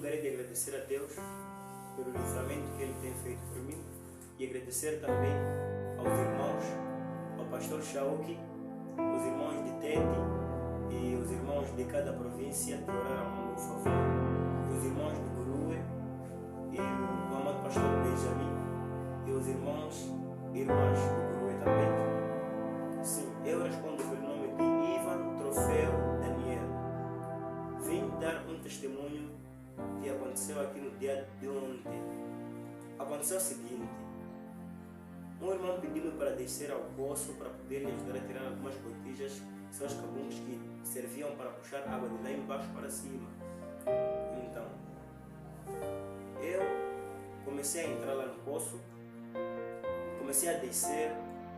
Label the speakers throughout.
Speaker 1: lugarei de agradecer a Deus pelo livramento que Ele tem feito por mim e agradecer também aos irmãos, ao pastor Shauki, os irmãos de Tete e os irmãos de cada província que oraram a meu favor, os irmãos de Gurue e o amado pastor Benjamin e os irmãos e irmãs de Gurue também. Sim, eu respondo pelo nome de Ivan Trofeu Daniel. Vim dar um testemunho que aconteceu aqui no dia de ontem. Aconteceu o seguinte: um irmão pediu-me para descer ao poço para poder lhe ajudar a tirar algumas botijas que são os cabuncos que serviam para puxar água de lá embaixo para cima. Então, eu comecei a entrar lá no poço, comecei a descer,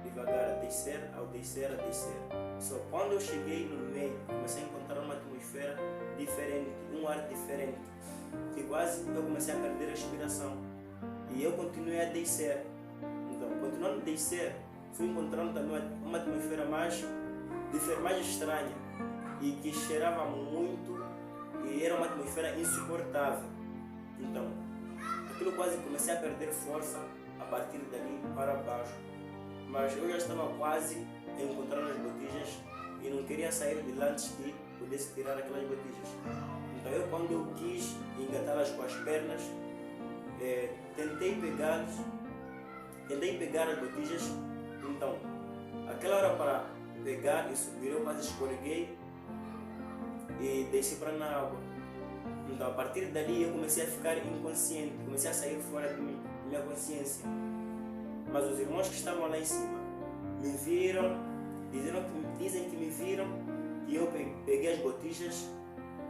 Speaker 1: devagar, a descer, ao descer, a descer. Só quando eu cheguei no meio, comecei a encontrar uma atmosfera diferente, um ar diferente, e quase eu comecei a perder a respiração. E eu continuei a descer. Então, continuando a descer, fui encontrando também uma atmosfera mais estranha e que cheirava muito e era uma atmosfera insuportável. Então, aquilo quase comecei a perder força a partir dali para baixo. Mas eu já estava quase a encontrar as botijas e não queria sair de lá antes que pudesse tirar aquelas botijas. Então eu, quando eu quis engatá-las com as pernas, tentei pegar as botijas. Então, aquela hora para pegar e subir, eu quase escorreguei e desci para na água. Então, a partir dali eu comecei a ficar inconsciente, comecei a sair fora de mim, de minha consciência. Mas os irmãos que estavam lá em cima me viram, dizem que me viram, e eu peguei as botijas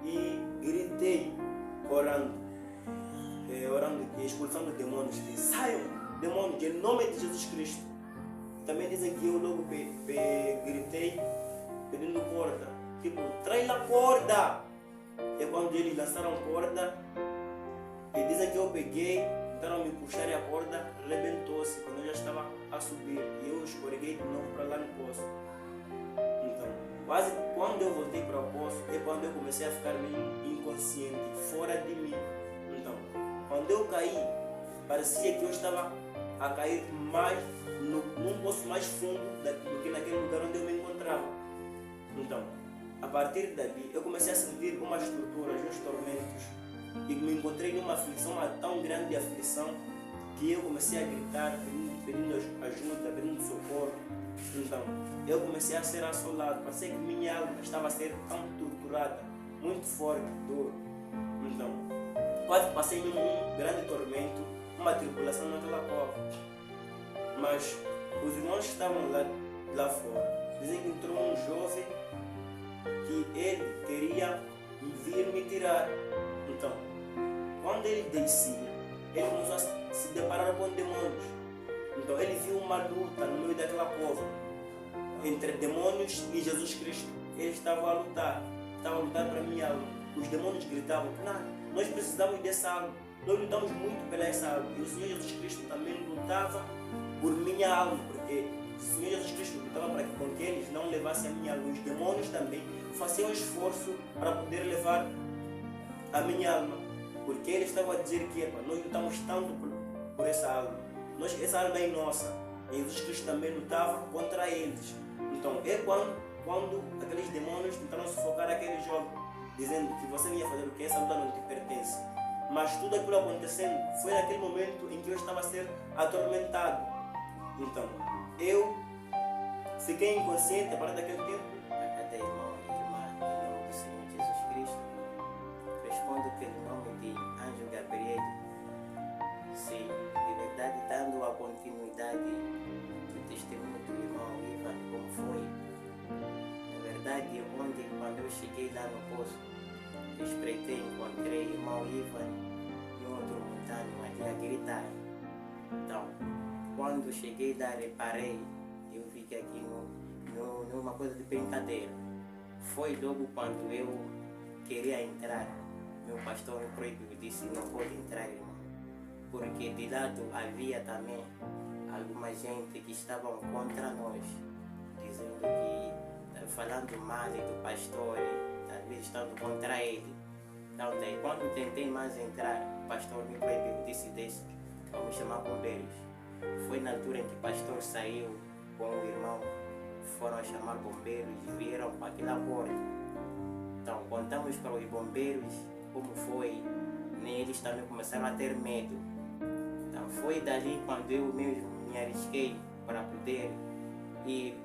Speaker 1: e gritei, orando e expulsando demônios. Saiam, demônios, em nome de Jesus Cristo. Também dizem que eu logo gritei pedindo corda, tipo, traz a corda. E quando eles lançaram corda, e dizem que eu peguei, tentaram me puxar e a corda rebentou-se quando eu já estava a subir. E eu escorreguei de novo para lá no poço. Então, quase quando eu voltei para o poço, é quando eu comecei a ficar meio inconsciente, fora de mim. Então, quando eu caí, parecia que eu estava a cair mais num poço mais fundo do que naquele lugar onde eu me encontrava. Então, a partir dali, eu comecei a sentir umas torturas, uns tormentos, e me encontrei numa aflição, uma tão grande aflição, que eu comecei a gritar, pedindo ajuda, pedindo socorro. Então, eu comecei a ser assolado, parecia que minha alma estava a ser tão torturada, muito forte, dor. Então, quase passei num grande tormento, uma tribulação naquela cova. Mas os irmãos que estavam lá fora dizem que entrou um jovem que ele queria vir me tirar. Então, quando ele descia, ele começou a se deparar com demônios. Então ele viu uma luta no meio daquela cova entre demônios e Jesus Cristo. Ele estava a lutar para minha alma. Os demônios gritavam: não, nós precisamos dessa alma, nós lutamos muito pela essa alma. E o Senhor Jesus Cristo também lutava por minha alma, porque o Senhor Jesus Cristo lutava para que eles não levassem a minha alma. Os demônios também faziam esforço para poder levar a minha alma, porque ele estava a dizer que nós lutamos tanto por essa alma, essa alma é nossa. E Jesus Cristo também lutava contra eles. Então é quando aqueles demônios tentaram sufocar aquele jovem, dizendo que você ia fazer o que? Essa luta não te pertence. Mas tudo aquilo acontecendo foi naquele momento em que eu estava a ser atormentado. Então eu fiquei inconsciente a partir daquele tempo.
Speaker 2: Até irmão e irmã, em nome do Senhor Jesus Cristo, respondo pelo nome de Anjo Gabriel. Sim, de verdade, dando a continuidade do testemunho do irmão Ivan, como foi. Na verdade, ontem, quando eu cheguei lá no poço, espreitei, encontrei o irmão Ivan e um outro montano ali a gritar. Então, quando cheguei lá, reparei, eu vi que aqui não é uma coisa de brincadeira. Foi logo quando eu queria entrar, meu pastor me proibiu, disse: não pode entrar, irmão, porque de lado havia também alguma gente que estavam contra nós, dizendo que, falando mal do pastor, talvez estando contra ele. Então, daí, quando tentei mais entrar, o pastor me proibiu, disse, vamos chamar bombeiros. Foi na altura em que o pastor saiu com o irmão, foram a chamar bombeiros e vieram para aquela porta. Então, contamos para os bombeiros como foi, nem eles também começaram a ter medo. Então, foi dali quando eu mesmo me arrisquei para poder ir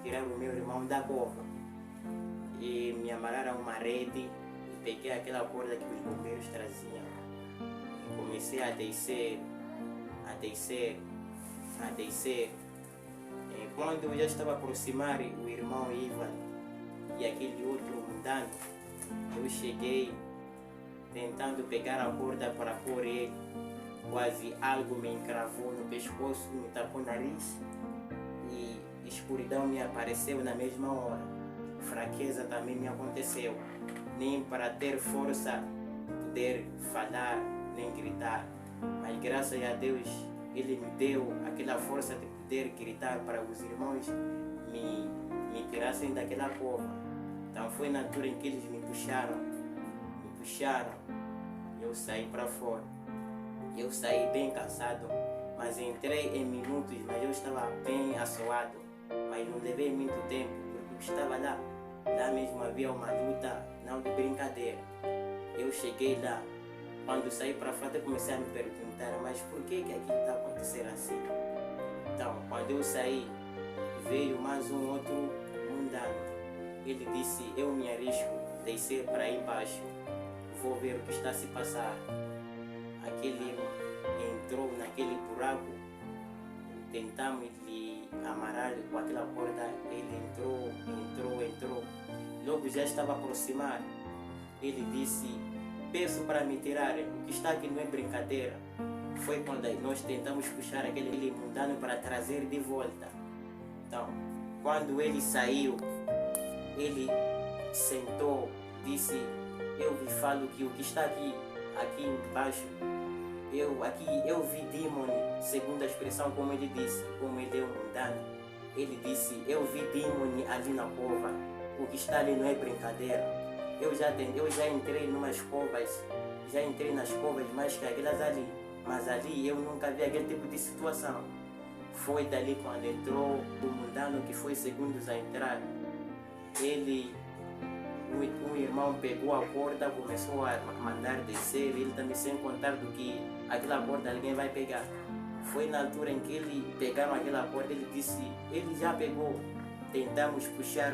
Speaker 2: tirar o meu irmão da cova. E me amarraram uma rede e peguei aquela corda que os bombeiros traziam. E comecei a descer. E quando eu já estava a aproximar o irmão Ivan e aquele outro mundano, eu cheguei tentando pegar a corda para pôr ele. Quase algo me encravou no pescoço, me tapou o nariz e escuridão me apareceu na mesma hora. Fraqueza também me aconteceu, nem para ter força poder falar nem gritar, mas graças a Deus Ele me deu aquela força de poder gritar para os irmãos me tirassem daquela cova. Então foi na altura em que eles me puxaram, eu saí para fora. Eu saí bem cansado, mas entrei em minutos, mas eu estava bem assoado, mas não levei muito tempo, porque eu estava lá mesmo havia uma luta, não de brincadeira. Eu cheguei lá, quando saí para fora eu comecei a me perguntar, mas por que aquilo está acontecendo assim? Então, quando eu saí, veio mais um outro mundano. Ele disse, eu me arrisco, descer para aí embaixo, vou ver o que está a se passar. Aquele entrou naquele buraco, tentamos lhe amarrar com aquela corda, ele entrou. Logo já estava a aproximar. Ele disse, peço para me tirarem, o que está aqui não é brincadeira. Foi quando nós tentamos puxar aquele mundano para trazer de volta. Então, quando ele saiu, ele sentou, disse, eu vi falo que o que está aqui embaixo, eu vi demônio, segundo a expressão como ele disse, como ele é um mundano. Ele disse, eu vi demônio ali na cova, o que está ali não é brincadeira. Eu já entrei nas covas, mais que aquelas ali, mas ali eu nunca vi aquele tipo de situação. Foi dali quando entrou o mundano que foi segundos a entrar. Um irmão pegou a corda, começou a mandar descer, ele também sem contar do que aquela corda alguém vai pegar. Foi na altura em que ele pegaram aquela corda, ele disse, ele já pegou. Tentamos puxar,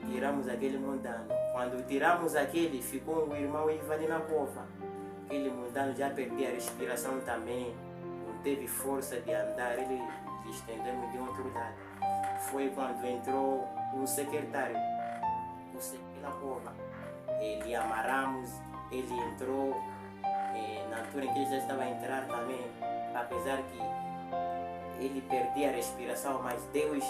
Speaker 2: tiramos aquele mundano. Quando tiramos aquele, ficou o irmão Ivan ali na cova. Aquele mundano já perdia a respiração também, não teve força de andar, ele estendemos de outro lado. Foi quando entrou o secretário na cova. Ele amarramos, ele entrou, na altura em que ele já estava a entrar também, apesar que ele perdia a respiração, mas Deus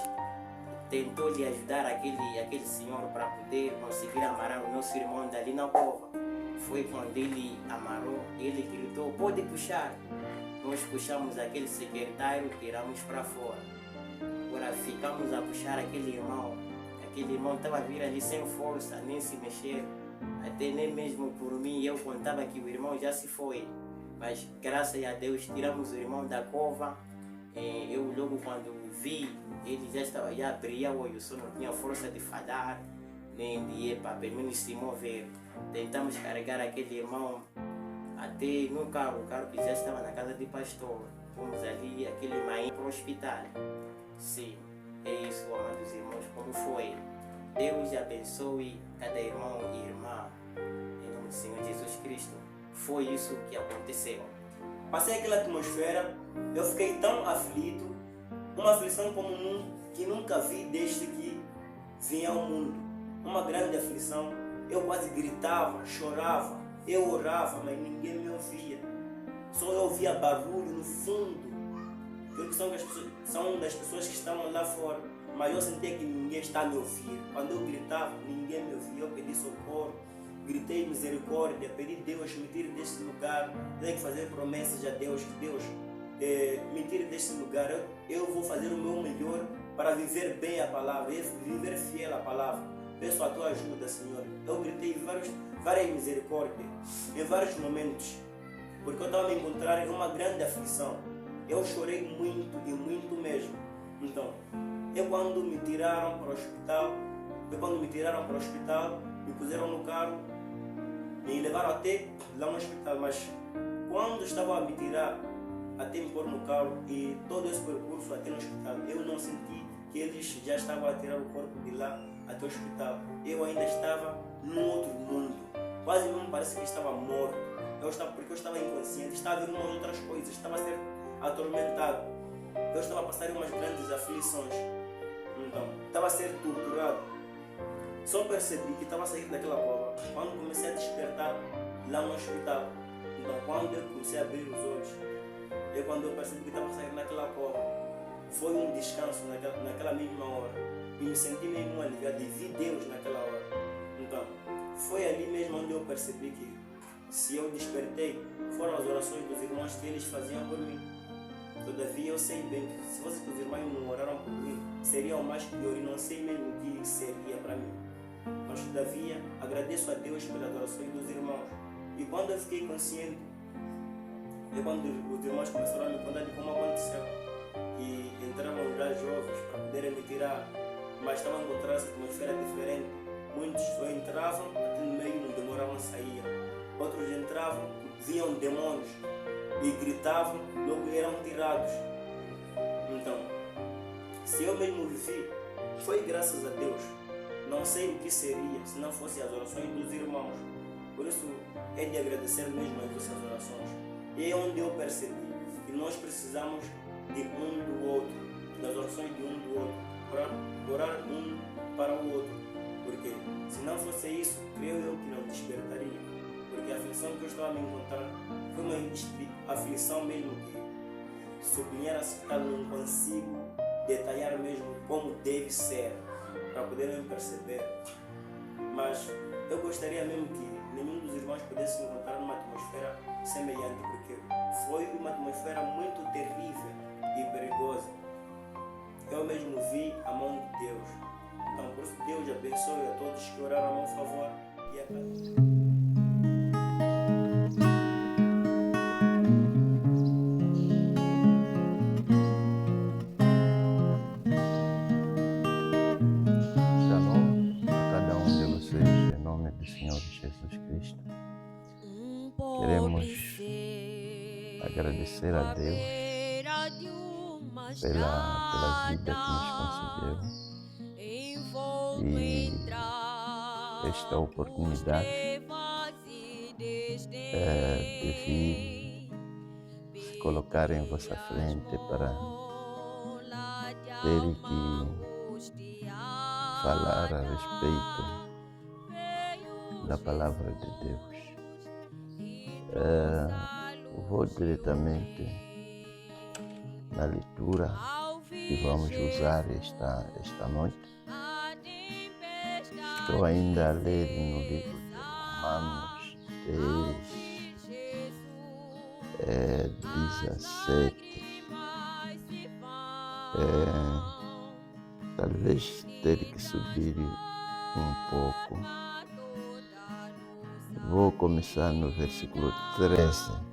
Speaker 2: tentou lhe ajudar aquele senhor para poder conseguir amarrar o nosso irmão dali na cova. Foi quando ele amarrou, ele gritou, pode puxar. Nós puxamos aquele secretário, tiramos para fora. Agora ficamos a puxar aquele irmão estava a vir ali sem força, nem se mexer, até nem mesmo por mim, eu contava que o irmão já se foi, mas graças a Deus tiramos o irmão da cova. Eu logo quando vi, ele já abria o olho, só não tinha força de falar, nem de ir para pelo menos se mover. Tentamos carregar aquele irmão até no carro, o carro que já estava na casa de pastor, fomos ali, aquele mãe para o hospital. Sim, é isso, amados irmãos, como foi. Deus abençoe cada irmão e irmã, em nome do Senhor Jesus Cristo. Foi isso que aconteceu.
Speaker 1: Passei aquela atmosfera, eu fiquei tão aflito, uma aflição que nunca vi desde que vim ao mundo. Uma grande aflição, eu quase gritava, chorava, eu orava, mas ninguém me ouvia. Só eu ouvia barulho no fundo. Porque são das pessoas que estavam lá fora, mas eu sentia que ninguém está a me ouvir. Quando eu gritava, ninguém me ouvia. Eu pedi socorro, gritei misericórdia, pedi Deus me tire deste lugar. Tenho que fazer promessas a Deus, que Deus me tire deste lugar. Eu vou fazer o meu melhor para viver bem a palavra, viver fiel à palavra. peço a tua ajuda, Senhor. Eu gritei várias misericórdias em vários momentos, porque eu estava a me encontrar em uma grande aflição. Eu chorei muito e muito mesmo. Então, quando me tiraram para o hospital, me puseram no carro, me levaram até lá no hospital, mas quando estavam a me tirar, até me pôr no carro e todo esse percurso até no hospital, eu não senti que eles já estavam a tirar o corpo de lá até o hospital. Eu ainda estava num outro mundo, quase não parece que estava morto. Porque eu estava inconsciente, estava vendo umas outras coisas, estava a ser atormentado, eu estava a passar umas grandes aflições, então estava a ser torturado. Só percebi que estava a sair daquela cova quando comecei a despertar lá no hospital. Então, quando eu comecei a abrir os olhos, quando eu percebi que estava a sair daquela cova, foi um descanso naquela mesma hora. E me senti mesmo aliviado e vi Deus naquela hora. Então, foi ali mesmo onde eu percebi que, se eu despertei, foram as orações dos irmãos que eles faziam por mim. Todavia, eu sei bem que se fosse que os irmãos não oraram por mim, seria o mais pior e não sei mesmo o que seria para mim. Mas, todavia, agradeço a Deus pelas orações dos irmãos. E quando eu fiquei consciente, quando os irmãos começaram a me contar de como aconteceu, que entravam já jovens para poderem me tirar, mas estavam encontrando essa atmosfera diferente. Muitos só entravam, até no meio não demoravam a sair. Outros entravam, viam demônios e gritavam, logo eram tirados. Então, se eu mesmo vivi, foi graças a Deus. Não sei o que seria se não fossem as orações dos irmãos. Por isso é de agradecer mesmo as vossas orações. E é onde eu percebi que nós precisamos de um do outro, das orações de um do outro, para orar um para o outro. Porque se não fosse isso, creio eu que não despertaria. Porque a aflição que eu estava a me encontrar foi uma aflição mesmo que sublinhar assim, não consigo detalhar mesmo como deve ser, para poderem perceber. Mas eu gostaria mesmo que nenhum dos irmãos pudesse encontrar uma atmosfera semelhante, porque foi uma atmosfera muito terrível e perigosa. Eu mesmo vi a mão de Deus. Então, por isso, Deus abençoe a todos que oraram a meu favor e a cada.
Speaker 3: Agradecer a Deus pela vida que nos concedeu e esta oportunidade de vir se colocar em vossa frente para ter que falar a respeito da palavra de Deus. Vou diretamente na leitura que vamos usar esta noite. Estou ainda a ler no livro de Romanos 17. Talvez ter que subir um pouco. Vou começar no versículo 13.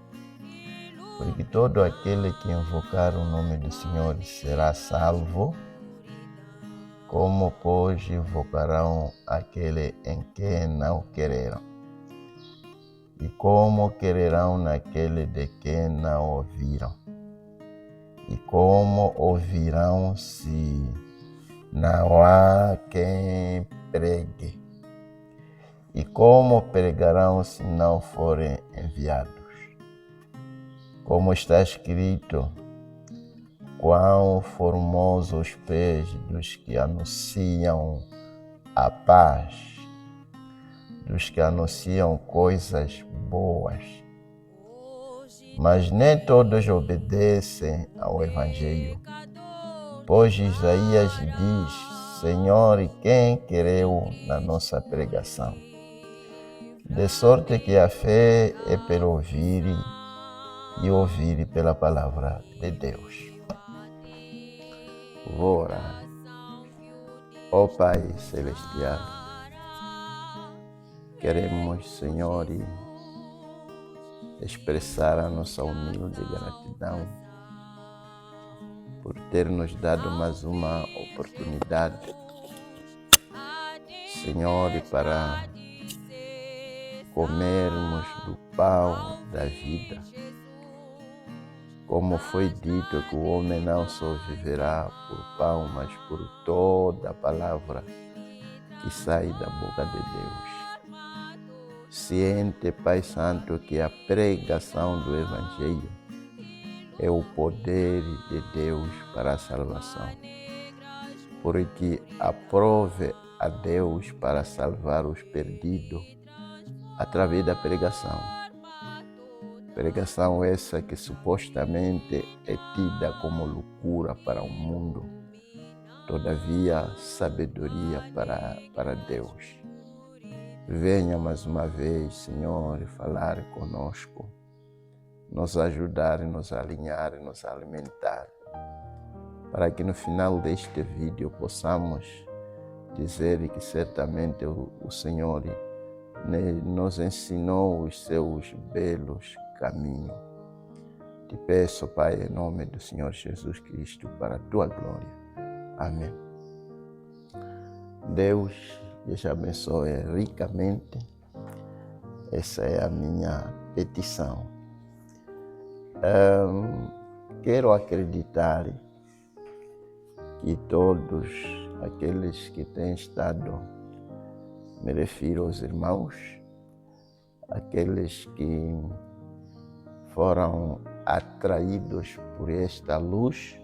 Speaker 3: Porque todo aquele que invocar o nome do Senhor será salvo. Como, pois, invocarão aquele em que não creram? E como crerão naquele de que não ouviram? E como ouvirão se não há quem pregue? E como pregarão se não forem enviados? Como está escrito, quão formosos os pés dos que anunciam a paz, dos que anunciam coisas boas. Mas nem todos obedecem ao Evangelho. Pois Isaías diz, Senhor, quem creu na nossa pregação? De sorte que a fé é pelo ouvir e ouvir pela palavra de Deus. Vou orar. Ó Pai Celestial, queremos, Senhor, expressar a nossa humilde gratidão por ter nos dado mais uma oportunidade, Senhor, para comermos do pão da vida. Como foi dito que o homem não só viverá por pão, mas por toda a palavra que sai da boca de Deus. Ciente, Pai Santo, que a pregação do Evangelho é o poder de Deus para a salvação. Porque aprove a Deus para salvar os perdidos através da pregação. Pregação essa que supostamente é tida como loucura para o mundo, todavia sabedoria para Deus. Venha mais uma vez, Senhor, falar conosco, nos ajudar, nos alinhar, nos alimentar, para que no final deste vídeo possamos dizer que certamente o Senhor nos ensinou os seus belos caminhos. Te peço, Pai, em nome do Senhor Jesus Cristo, para a tua glória. Amém. Deus Deus abençoe ricamente. Essa é a minha petição. Quero acreditar que todos aqueles que têm estado, me refiro aos irmãos, aqueles que foram atraídos por esta luz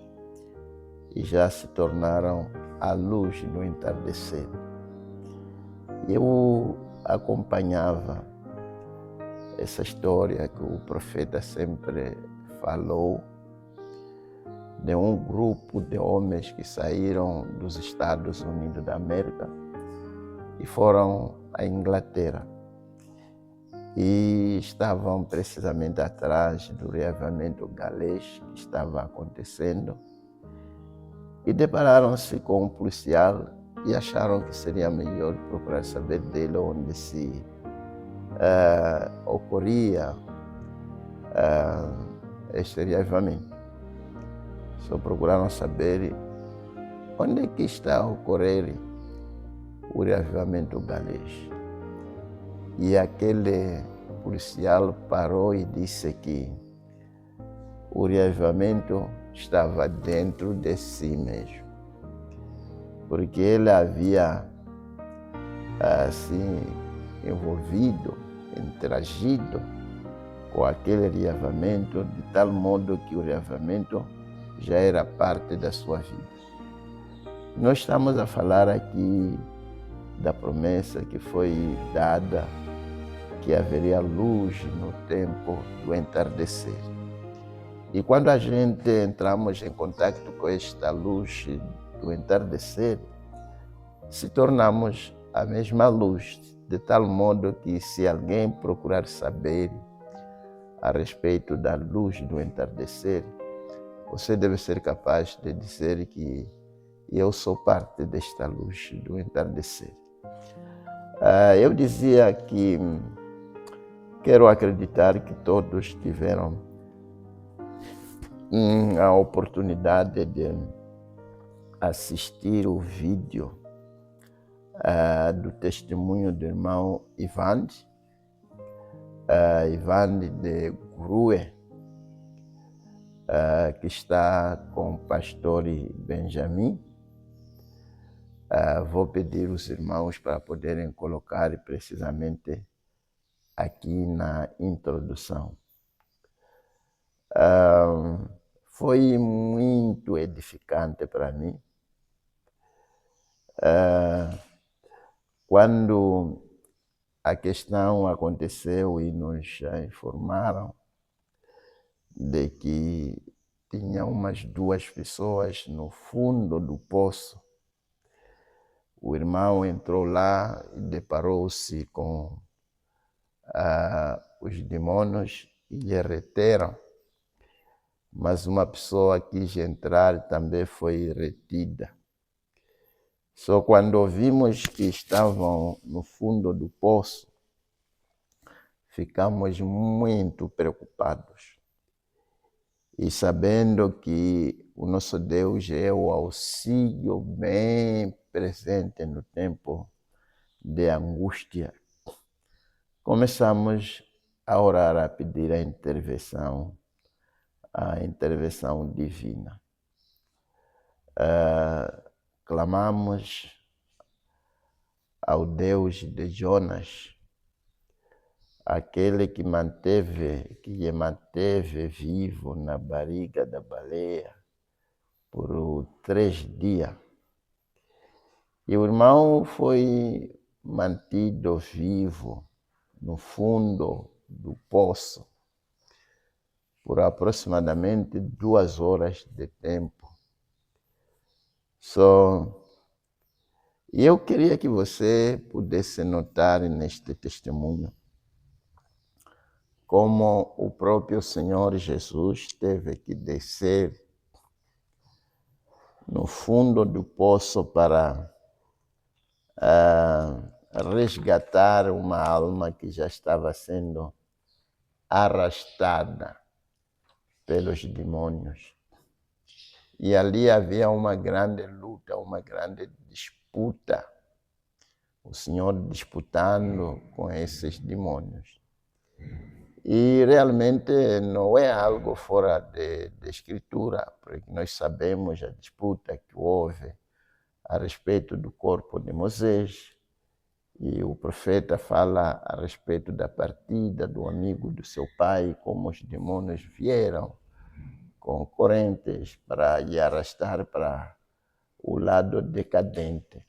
Speaker 3: e já se tornaram a luz do entardecer. Eu acompanhava essa história que o profeta sempre falou, de um grupo de homens que saíram dos Estados Unidos da América e foram à Inglaterra. E estavam precisamente atrás do reavivamento galês que estava acontecendo. E depararam-se com um policial e acharam que seria melhor procurar saber dele onde se ocorria este reavivamento. Só procuraram saber onde é que está a ocorrer o reavivamento galês. E aquele policial parou e disse que o reavivamento estava dentro de si mesmo, porque ele havia assim envolvido, interagido com aquele reavivamento de tal modo que o reavivamento já era parte da sua vida. Nós estamos a falar aqui da promessa que foi dada, que haveria luz no tempo do entardecer. E quando a gente entramos em contato com esta luz do entardecer, se tornamos a mesma luz, de tal modo que se alguém procurar saber a respeito da luz do entardecer, você deve ser capaz de dizer que eu sou parte desta luz do entardecer. Eu dizia que quero acreditar que todos tiveram a oportunidade de assistir o vídeo do testemunho do irmão Ivan de Grue, que está com o pastor Benjamin. Vou pedir os irmãos para poderem colocar precisamente aqui na introdução. Foi muito edificante para mim. Quando a questão aconteceu e nos informaram de que tinha umas 2 pessoas no fundo do poço, o irmão entrou lá e deparou-se com os demônios e lhe reteram. Mas uma pessoa quis entrar, também foi retida. Só quando ouvimos que estavam no fundo do poço, ficamos muito preocupados. E sabendo que o nosso Deus é o auxílio bem presente no tempo de angústia, começamos a orar, a pedir a intervenção divina. Clamamos ao Deus de Jonas, aquele que lhe manteve vivo na barriga da baleia por 3 dias. E o irmão foi mantido vivo no fundo do poço por aproximadamente 2 horas de tempo. E eu queria que você pudesse notar neste testemunho como o próprio Senhor Jesus teve que descer no fundo do poço para resgatar uma alma que já estava sendo arrastada pelos demônios. E ali havia uma grande luta, uma grande disputa. O Senhor disputando com esses demônios. E realmente não é algo fora de escritura, porque nós sabemos a disputa que houve a respeito do corpo de Moisés, e o profeta fala a respeito da partida do amigo do seu pai, como os demônios vieram com correntes para lhe arrastar para o lado decadente.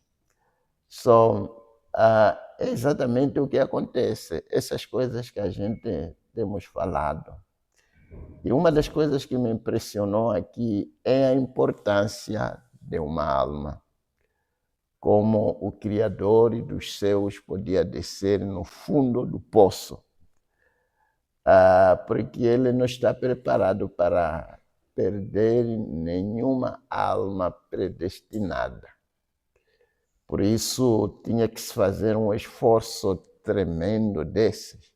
Speaker 3: É exatamente o que acontece, essas coisas que a gente temos falado. E uma das coisas que me impressionou aqui é a importância de uma alma. Como o Criador dos céus podia descer no fundo do poço, porque Ele não está preparado para perder nenhuma alma predestinada. Por isso, tinha que se fazer um esforço tremendo desses,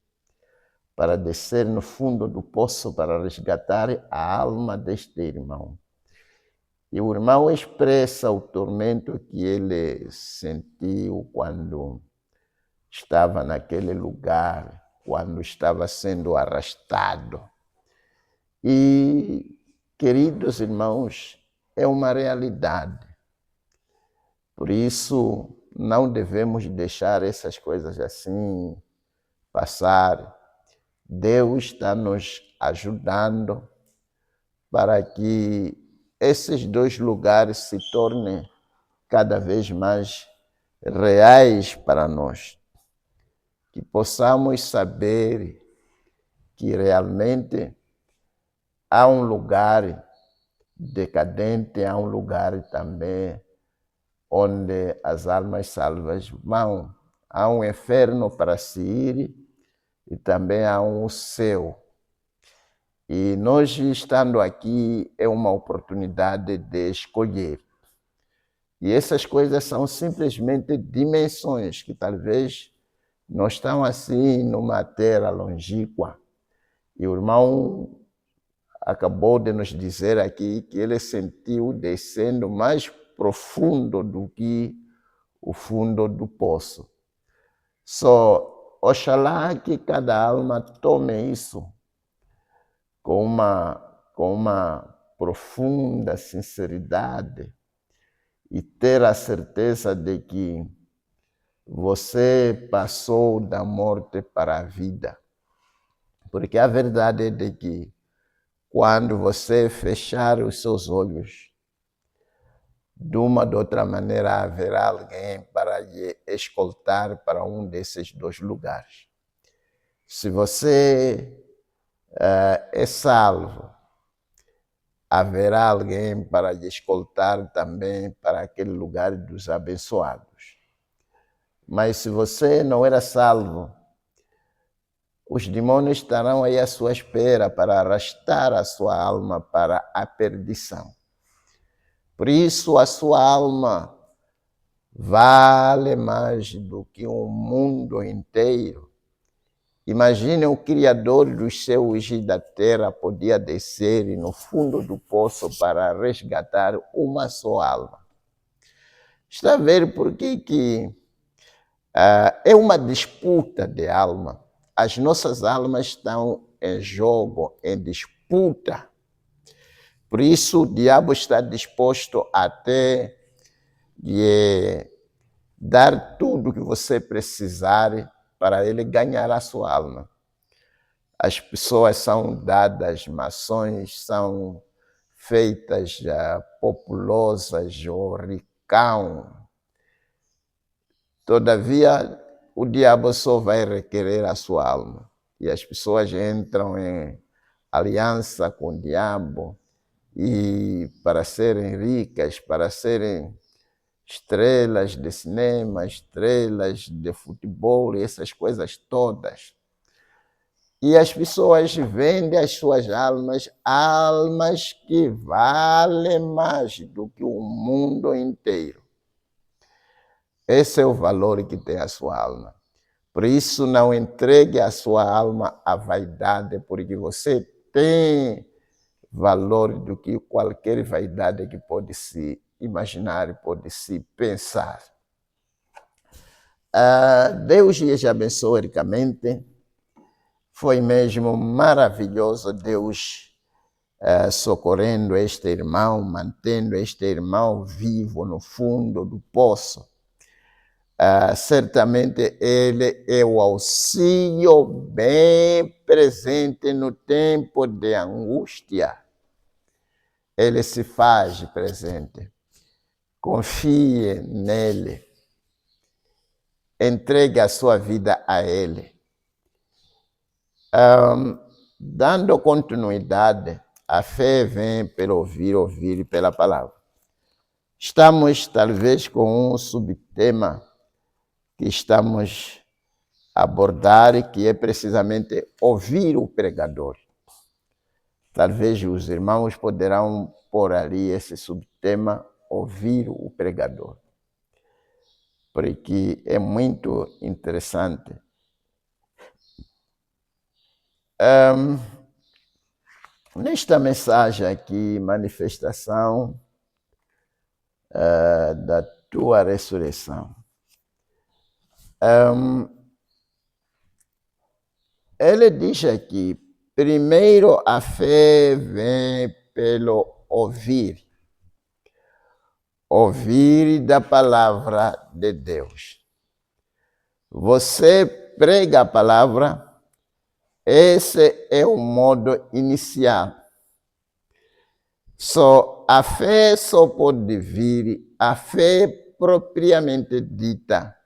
Speaker 3: para descer no fundo do poço para resgatar a alma deste irmão. E o irmão expressa o tormento que ele sentiu quando estava naquele lugar, quando estava sendo arrastado. E, queridos irmãos, é uma realidade. Por isso, não devemos deixar essas coisas assim passar. Deus está nos ajudando para que esses 2 lugares se tornem cada vez mais reais para nós. Que possamos saber que realmente há um lugar decadente, há um lugar também onde as almas salvas vão. Há um inferno para se ir e também há um céu. E nós estando aqui é uma oportunidade de escolher. E essas coisas são simplesmente dimensões que talvez não estão assim numa terra longínqua. E o irmão acabou de nos dizer aqui que ele sentiu descendo mais profundo do que o fundo do poço. Oxalá que cada alma tome isso com uma profunda sinceridade e ter a certeza de que você passou da morte para a vida. Porque a verdade é de que quando você fechar os seus olhos, de uma ou de outra maneira haverá alguém para lhe escoltar para um desses 2 lugares. Se você é salvo, haverá alguém para lhe escoltar também para aquele lugar dos abençoados. Mas se você não era salvo, os demônios estarão aí à sua espera para arrastar a sua alma para a perdição. Por isso, a sua alma vale mais do que o mundo inteiro Imagine o Criador dos céus e da terra podia descer no fundo do poço para resgatar uma só alma. Está a ver por que é uma disputa de alma. As nossas almas estão em jogo, em disputa. Por isso o diabo está disposto até dar tudo que você precisar para ele ganhar a sua alma. As pessoas são dadas mações, são feitas populosas ou ricão. Todavia, o diabo só vai requerer a sua alma. E as pessoas entram em aliança com o diabo e para serem ricas, para serem estrelas de cinema, estrelas de futebol e essas coisas todas. E as pessoas vendem as suas almas, almas que valem mais do que o mundo inteiro. Esse é o valor que tem a sua alma. Por isso, não entregue a sua alma à vaidade, porque você tem valor do que qualquer vaidade que pode se imaginar, pode se pensar. Deus lhes abençoe ricamente. Foi mesmo maravilhoso Deus socorrendo este irmão, mantendo este irmão vivo no fundo do poço. Certamente ele é o auxílio bem presente no tempo de angústia. Ele se faz presente. Confie nele. Entregue a sua vida a ele. Dando continuidade, a fé vem pelo ouvir pela palavra. Estamos talvez com um subtema que estamos a abordar, que é precisamente ouvir o pregador. Talvez os irmãos poderão pôr ali esse subtema, ouvir o pregador, porque é muito interessante. Nesta mensagem aqui, manifestação da tua ressurreição, ele diz aqui, primeiro a fé vem pelo ouvir da palavra de Deus. Você prega a palavra, esse é o modo inicial. A fé só pode vir, a fé propriamente dita,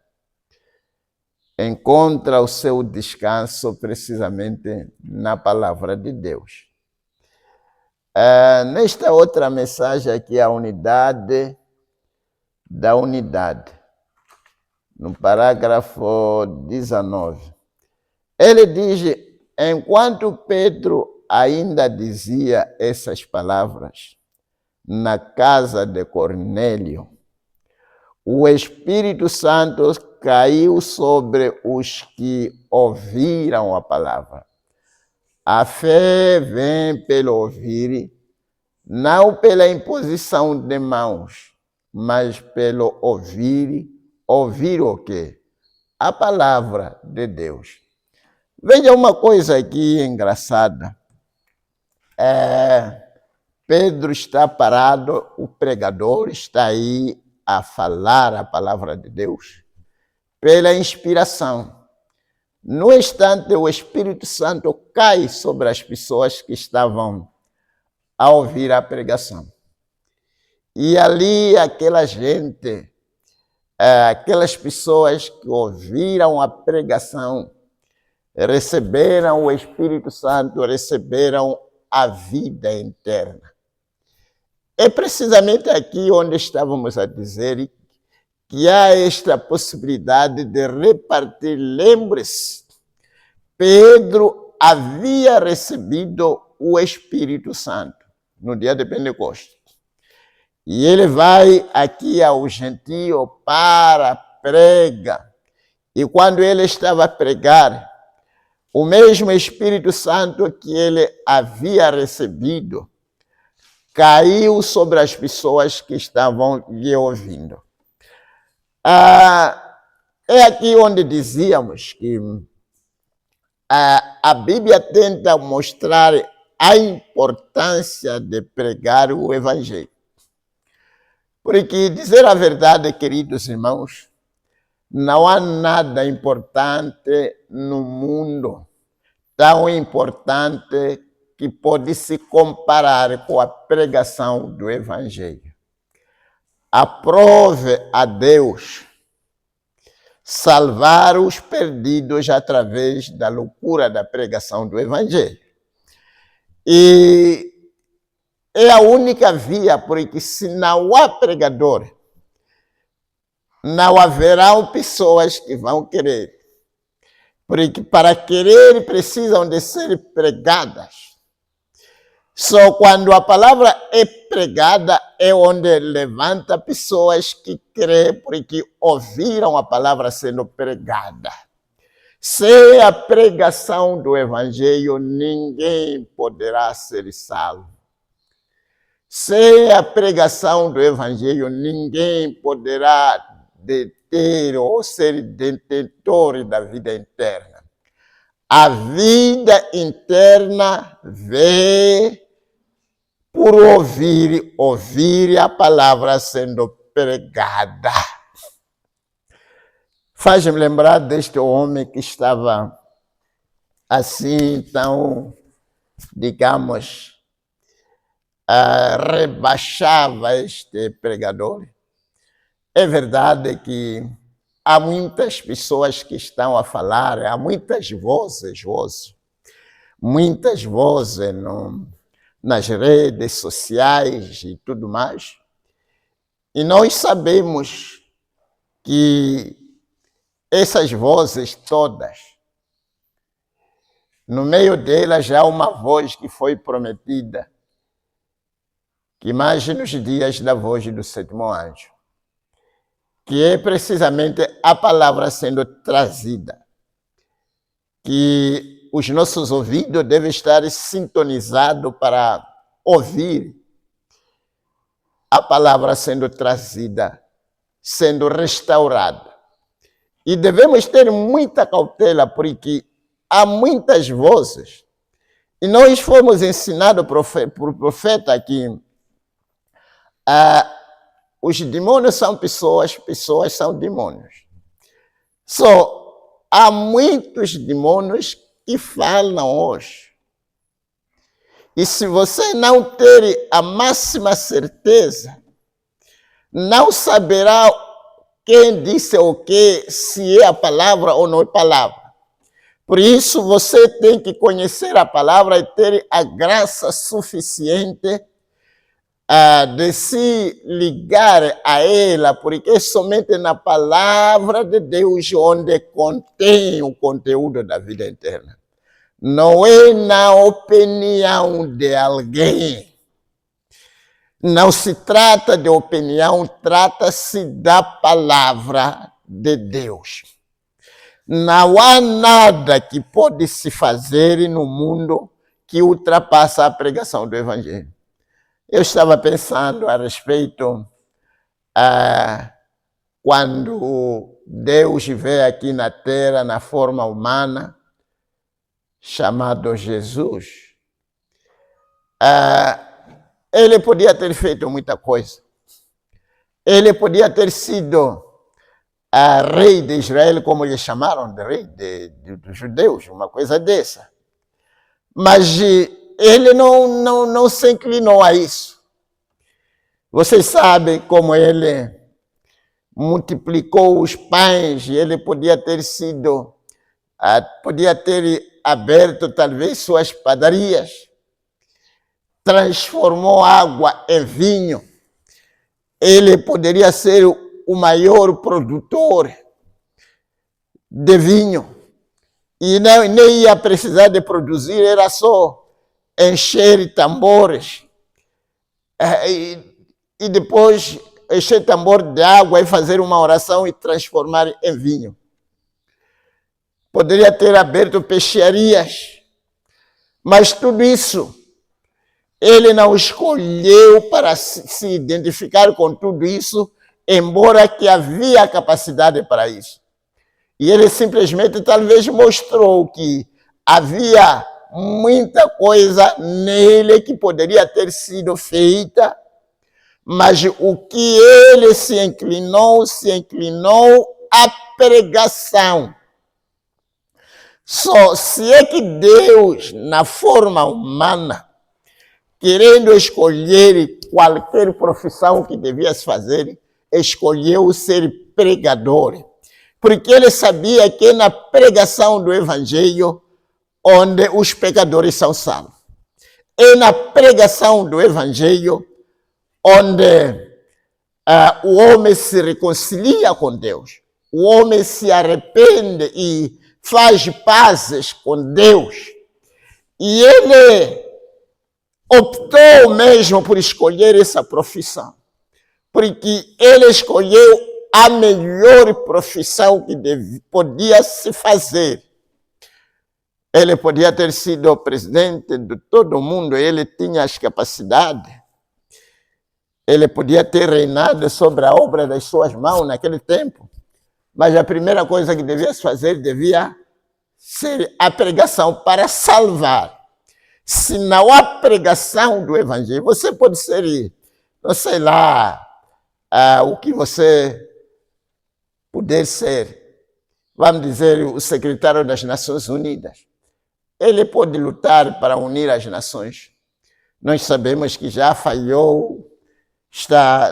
Speaker 3: encontra o seu descanso precisamente na palavra de Deus. Nesta outra mensagem aqui, a unidade da unidade, no parágrafo 19, ele diz, enquanto Pedro ainda dizia essas palavras na casa de Cornélio, o Espírito Santo caiu sobre os que ouviram a palavra. A fé vem pelo ouvir, não pela imposição de mãos, mas pelo ouvir. Ouvir o quê? A palavra de Deus. Veja uma coisa aqui engraçada. Pedro está parado, o pregador está aí a falar a palavra de Deus pela inspiração. No instante, o Espírito Santo cai sobre as pessoas que estavam a ouvir a pregação. E ali aquela gente, aquelas pessoas que ouviram a pregação, receberam o Espírito Santo, receberam a vida eterna. É precisamente aqui onde estávamos a dizer que há esta possibilidade de repartir. Lembre-se, Pedro havia recebido o Espírito Santo no dia de Pentecostes. E ele vai aqui ao gentio para pregar. E quando ele estava a pregar, o mesmo Espírito Santo que ele havia recebido caiu sobre as pessoas que estavam lhe ouvindo. É aqui onde dizíamos que a Bíblia tenta mostrar a importância de pregar o Evangelho. Porque, dizer a verdade, queridos irmãos, não há nada importante no mundo, tão importante que pode se comparar com a pregação do Evangelho. Aprove a Deus salvar os perdidos através da loucura da pregação do Evangelho. E é a única via, porque se não há pregador, não haverá pessoas que vão querer. Porque para querer precisam de ser pregadas. Só quando a palavra é pregada é onde levanta pessoas que creem porque ouviram a palavra sendo pregada. Sem a pregação do Evangelho, ninguém poderá ser salvo. Sem a pregação do Evangelho, ninguém poderá deter ou ser detentor da vida eterna. A vida interna vem por ouvir a palavra sendo pregada. Faz-me lembrar deste homem que estava assim, tão, digamos, rebaixava este pregador. É verdade que há muitas pessoas que estão a falar, há muitas vozes nas redes sociais e tudo mais. E nós sabemos que essas vozes todas, no meio delas há uma voz que foi prometida, que mais nos dias da voz do sétimo anjo, que é precisamente a palavra sendo trazida, que os nossos ouvidos devem estar sintonizados para ouvir a palavra sendo trazida, sendo restaurada. E devemos ter muita cautela, porque há muitas vozes. E nós fomos ensinados por profeta que os demônios são pessoas, pessoas são demônios. Só há muitos demônios que falam hoje. E se você não ter a máxima certeza, não saberá quem disse o que, se é a palavra ou não é palavra. Por isso, você tem que conhecer a palavra e ter a graça suficiente de se ligar a ela, porque é somente na palavra de Deus onde contém o conteúdo da vida eterna. Não é na opinião de alguém. Não se trata de opinião, trata-se da palavra de Deus. Não há nada que pode se fazer no mundo que ultrapassa a pregação do Evangelho. Eu estava pensando a respeito quando Deus veio aqui na Terra na forma humana, chamado Jesus. Ele podia ter feito muita coisa. Ele podia ter sido rei de Israel, como eles chamaram de rei dos judeus, uma coisa dessa. Mas ele não se inclinou a isso. Vocês sabem como ele multiplicou os pães, e ele podia ter sido, podia ter aberto talvez suas padarias, transformou água em vinho. Ele poderia ser o maior produtor de vinho. E nem ia precisar de produzir, era só encher tambores. E depois encher tambor de água e fazer uma oração e transformar em vinho. poderia ter aberto peixarias, mas tudo isso ele não escolheu para se identificar com tudo isso, embora que havia capacidade para isso. E ele simplesmente talvez mostrou que havia muita coisa nele que poderia ter sido feita, mas o que ele se inclinou à pregação. Só se é que Deus, na forma humana, querendo escolher qualquer profissão que devia se fazer, escolheu ser pregador. Porque ele sabia que é na pregação do Evangelho onde os pecadores são salvos. É na pregação do Evangelho onde o homem se reconcilia com Deus. O homem se arrepende e faz pazes com Deus. E ele optou mesmo por escolher essa profissão. Porque ele escolheu a melhor profissão que podia se fazer. Ele podia ter sido o presidente de todo mundo, ele tinha as capacidades. Ele podia ter reinado sobre a obra das suas mãos naquele tempo. Mas a primeira coisa que devia se fazer devia ser a pregação para salvar. Se não há pregação do Evangelho, você pode ser, não sei lá, o que você puder ser, vamos dizer, o secretário das Nações Unidas. Ele pode lutar para unir as nações. Nós sabemos que já falhou,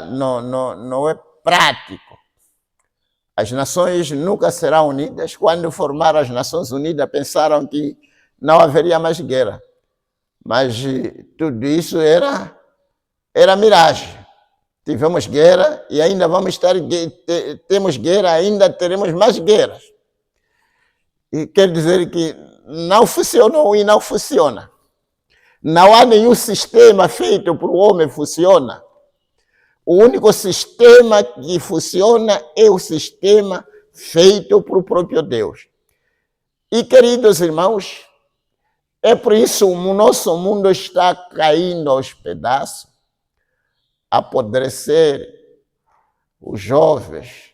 Speaker 3: não é prático. As nações nunca serão unidas. Quando formaram as Nações Unidas, pensaram que não haveria mais guerra. Mas tudo isso era miragem. Tivemos guerra e ainda vamos temos guerra, ainda teremos mais guerras. E quer dizer que não funcionou e não funciona. Não há nenhum sistema feito para o homem funciona. O único sistema que funciona é o sistema feito para o próprio Deus. E, queridos irmãos, é por isso que o nosso mundo está caindo aos pedaços, apodrecer os jovens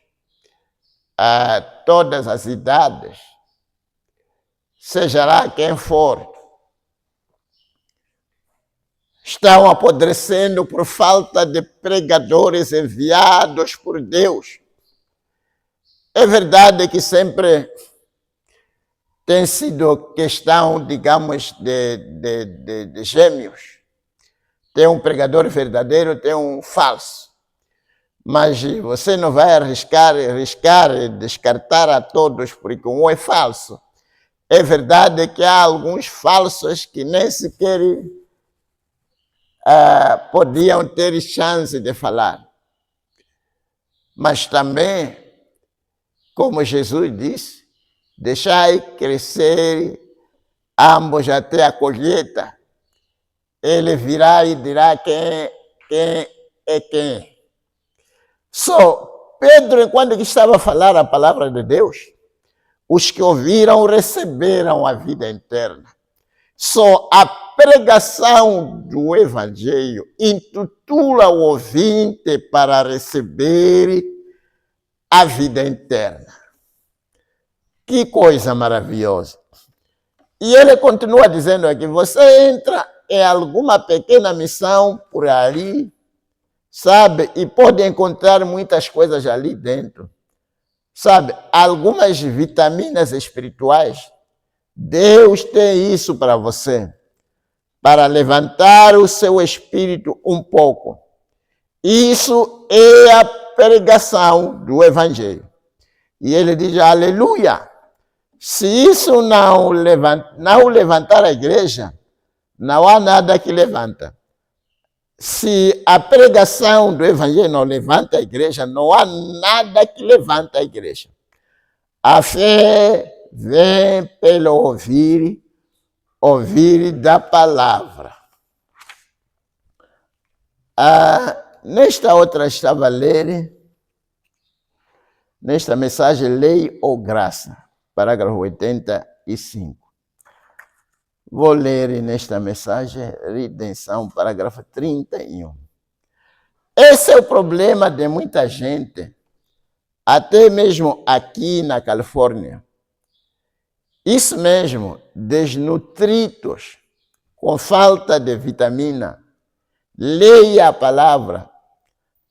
Speaker 3: a todas as idades, seja lá quem for, estão apodrecendo por falta de pregadores enviados por Deus. É verdade que sempre tem sido questão, digamos, de gêmeos. Tem um pregador verdadeiro, tem um falso. Mas você não vai arriscar descartar a todos, porque um é falso. É verdade que há alguns falsos que nem sequer podiam ter chance de falar. Mas também, como Jesus disse, deixai crescer ambos até a colheita. Ele virá e dirá quem é quem. Só Pedro, enquanto estava a falar a palavra de Deus, os que ouviram receberam a vida eterna. Só a pregação do Evangelho intitula o ouvinte para receber a vida eterna. Que coisa maravilhosa. E ele continua dizendo aqui, você entra em alguma pequena missão por ali, sabe, e pode encontrar muitas coisas ali dentro. Sabe, algumas vitaminas espirituais. Deus tem isso para você, para levantar o seu espírito um pouco. Isso é a pregação do Evangelho. E ele diz, aleluia. Se isso não levantar a igreja, não há nada que levanta. Se a pregação do Evangelho não levanta a igreja, não há nada que levanta a igreja. A fé vem pelo ouvir da palavra. Nesta outra estava a ler, nesta mensagem, lei ou graça. parágrafo 85. Vou ler nesta mensagem, redenção, parágrafo 31. Esse é o problema de muita gente, até mesmo aqui na Califórnia. Isso mesmo, desnutridos, com falta de vitamina. Leia a palavra.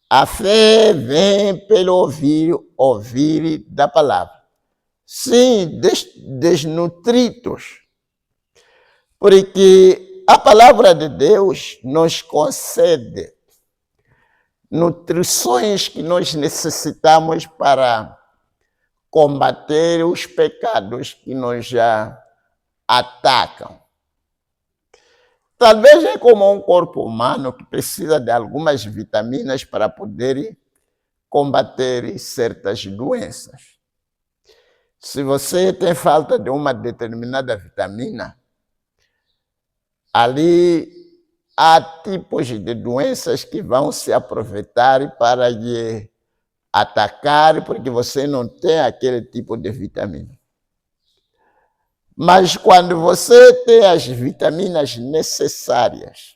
Speaker 3: A fé vem pelo ouvir da palavra. Sim, desnutridos. Porque a palavra de Deus nos concede nutrições que nós necessitamos para combater os pecados que nos já atacam. Talvez é como um corpo humano que precisa de algumas vitaminas para poder combater certas doenças. Se você tem falta de uma determinada vitamina, ali há tipos de doenças que vão se aproveitar para lhe atacar, porque você não tem aquele tipo de vitamina. Mas quando você tem as vitaminas necessárias,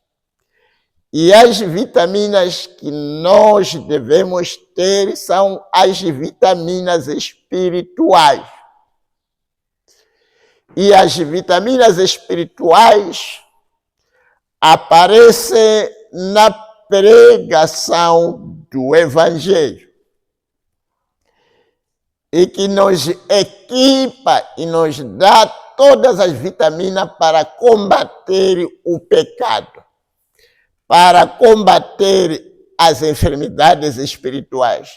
Speaker 3: e as vitaminas que nós devemos ter são as vitaminas espirituais. E as vitaminas espirituais aparecem na pregação do Evangelho, e que nos equipa e nos dá todas as vitaminas para combater o pecado, para combater as enfermidades espirituais,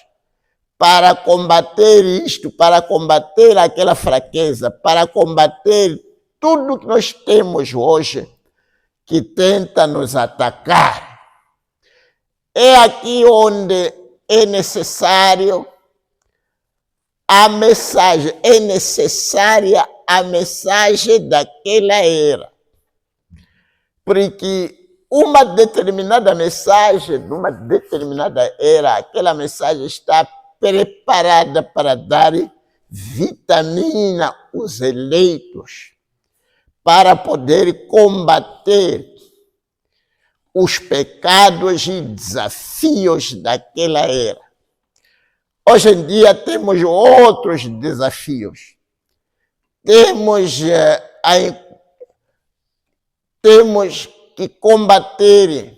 Speaker 3: para combater isto, para combater aquela fraqueza, para combater tudo que nós temos hoje que tenta nos atacar. É aqui onde é necessário a mensagem, é necessária a mensagem daquela era. Porque uma determinada mensagem, numa determinada era, aquela mensagem está preparada para dar vitamina aos eleitos, para poder combater os pecados e desafios daquela era. Hoje em dia temos outros desafios. Temos que combater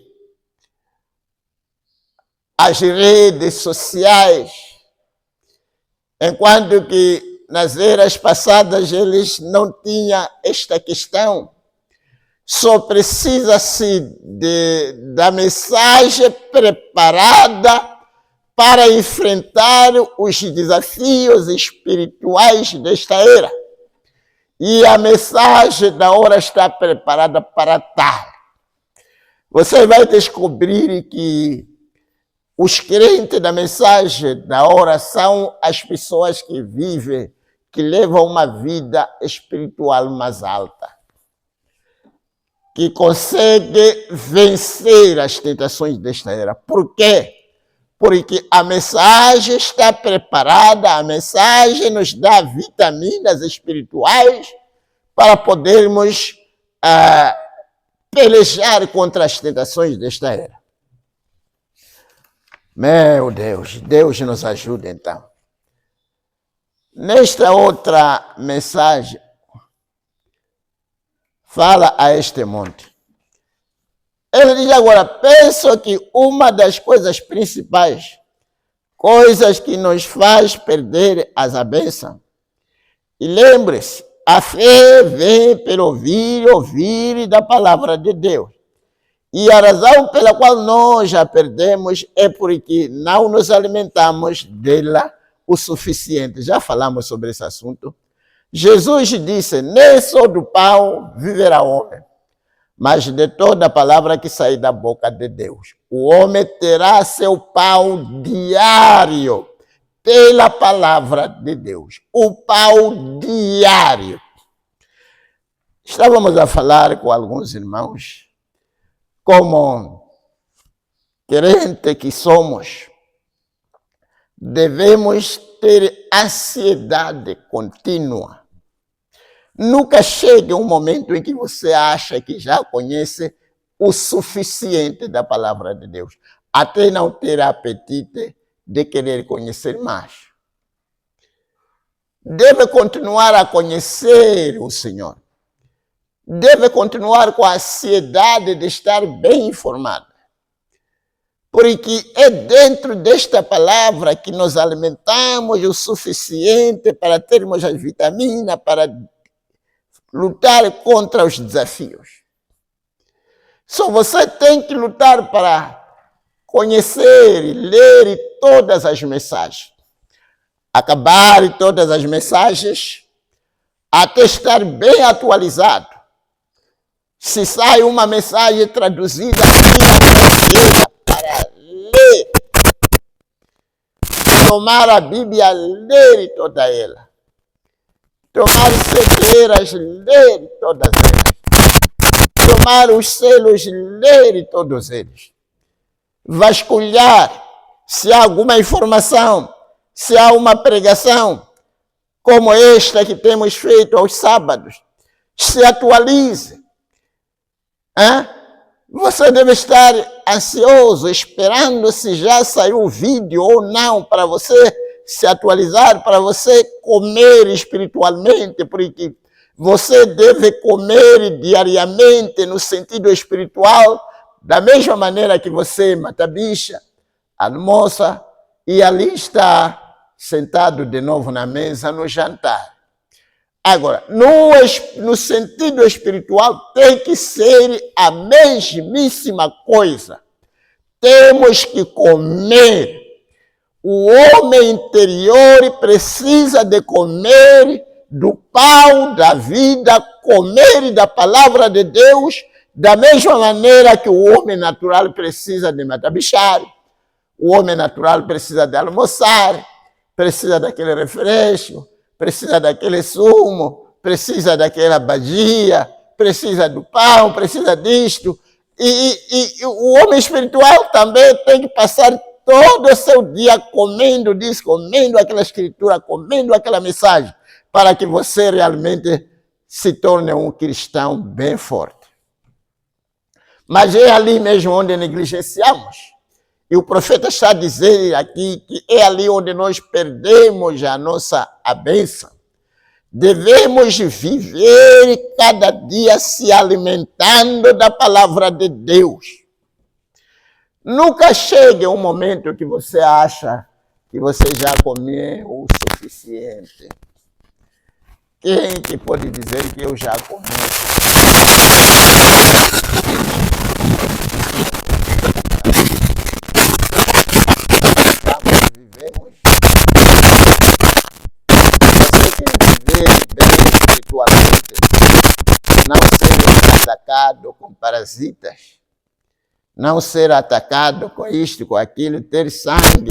Speaker 3: as redes sociais, enquanto que nas eras passadas eles não tinham esta questão. Só precisa-se da mensagem preparada para enfrentar os desafios espirituais desta era. E a mensagem da hora está preparada para tal. Você vai descobrir que os crentes da mensagem da hora são as pessoas que vivem, que levam uma vida espiritual mais alta, que conseguem vencer as tentações desta era. Por quê? Porque a mensagem está preparada, a mensagem nos dá vitaminas espirituais para podermos pelejar contra as tentações desta era. Meu Deus, Deus nos ajuda então. Nesta outra mensagem, fala a este monte. Ele diz agora, penso que uma das coisas principais, coisas que nos faz perder as bênçãos, e lembre-se, a fé vem pelo ouvir da palavra de Deus. E a razão pela qual nós já perdemos é porque não nos alimentamos dela o suficiente. Já falamos sobre esse assunto. Jesus disse, nem só do pão viverá o homem, mas de toda a palavra que sair da boca de Deus. O homem terá seu pão diário pela palavra de Deus. O pão diário. Estávamos a falar com alguns irmãos, como crente que somos, devemos ter ansiedade contínua Nunca chega um momento em que você acha que já conhece o suficiente da palavra de Deus, até não ter apetite de querer conhecer mais. Deve continuar a conhecer o Senhor. Deve continuar com a ansiedade de estar bem informado. Porque é dentro desta palavra que nos alimentamos o suficiente para termos as vitaminas, para lutar contra os desafios. Só você tem que lutar para conhecer e ler todas as mensagens. Acabar todas as mensagens até estar bem atualizado. Se sai uma mensagem traduzida, para ler. Tomar a Bíblia, ler toda ela. Tomar cedeiras, ler todas elas. Tomar os selos, ler todos eles. Vasculhar se há alguma informação, se há uma pregação, como esta que temos feito aos sábados. Se atualize. Você deve estar ansioso, esperando se já saiu o vídeo ou não, para você se atualizar, para você comer espiritualmente, porque você deve comer diariamente no sentido espiritual, da mesma maneira que você mata bicha, almoça e ali está sentado de novo na mesa no jantar. Agora, no sentido espiritual, tem que ser a mesmíssima coisa. Temos que comer. O homem interior precisa de comer do pão da vida, comer da palavra de Deus, da mesma maneira que o homem natural precisa de matabichar, o homem natural precisa de almoçar, precisa daquele refresco, precisa daquele sumo, precisa daquela badia, precisa do pão, precisa disto. E o homem espiritual também tem que passar todo o seu dia comendo disso, comendo aquela escritura, comendo aquela mensagem, para que você realmente se torne um cristão bem forte. Mas é ali mesmo onde negligenciamos. E o profeta está a dizer aqui que é ali onde nós perdemos a bênção. Devemos viver cada dia se alimentando da palavra de Deus. Nunca chega um momento que você acha que você já comeu o suficiente. Quem que pode dizer que eu já comi? Vivemos. Você quer viver bem espiritualmente, não ser atacado com parasitas, não ser atacado com isto, com aquilo, ter sangue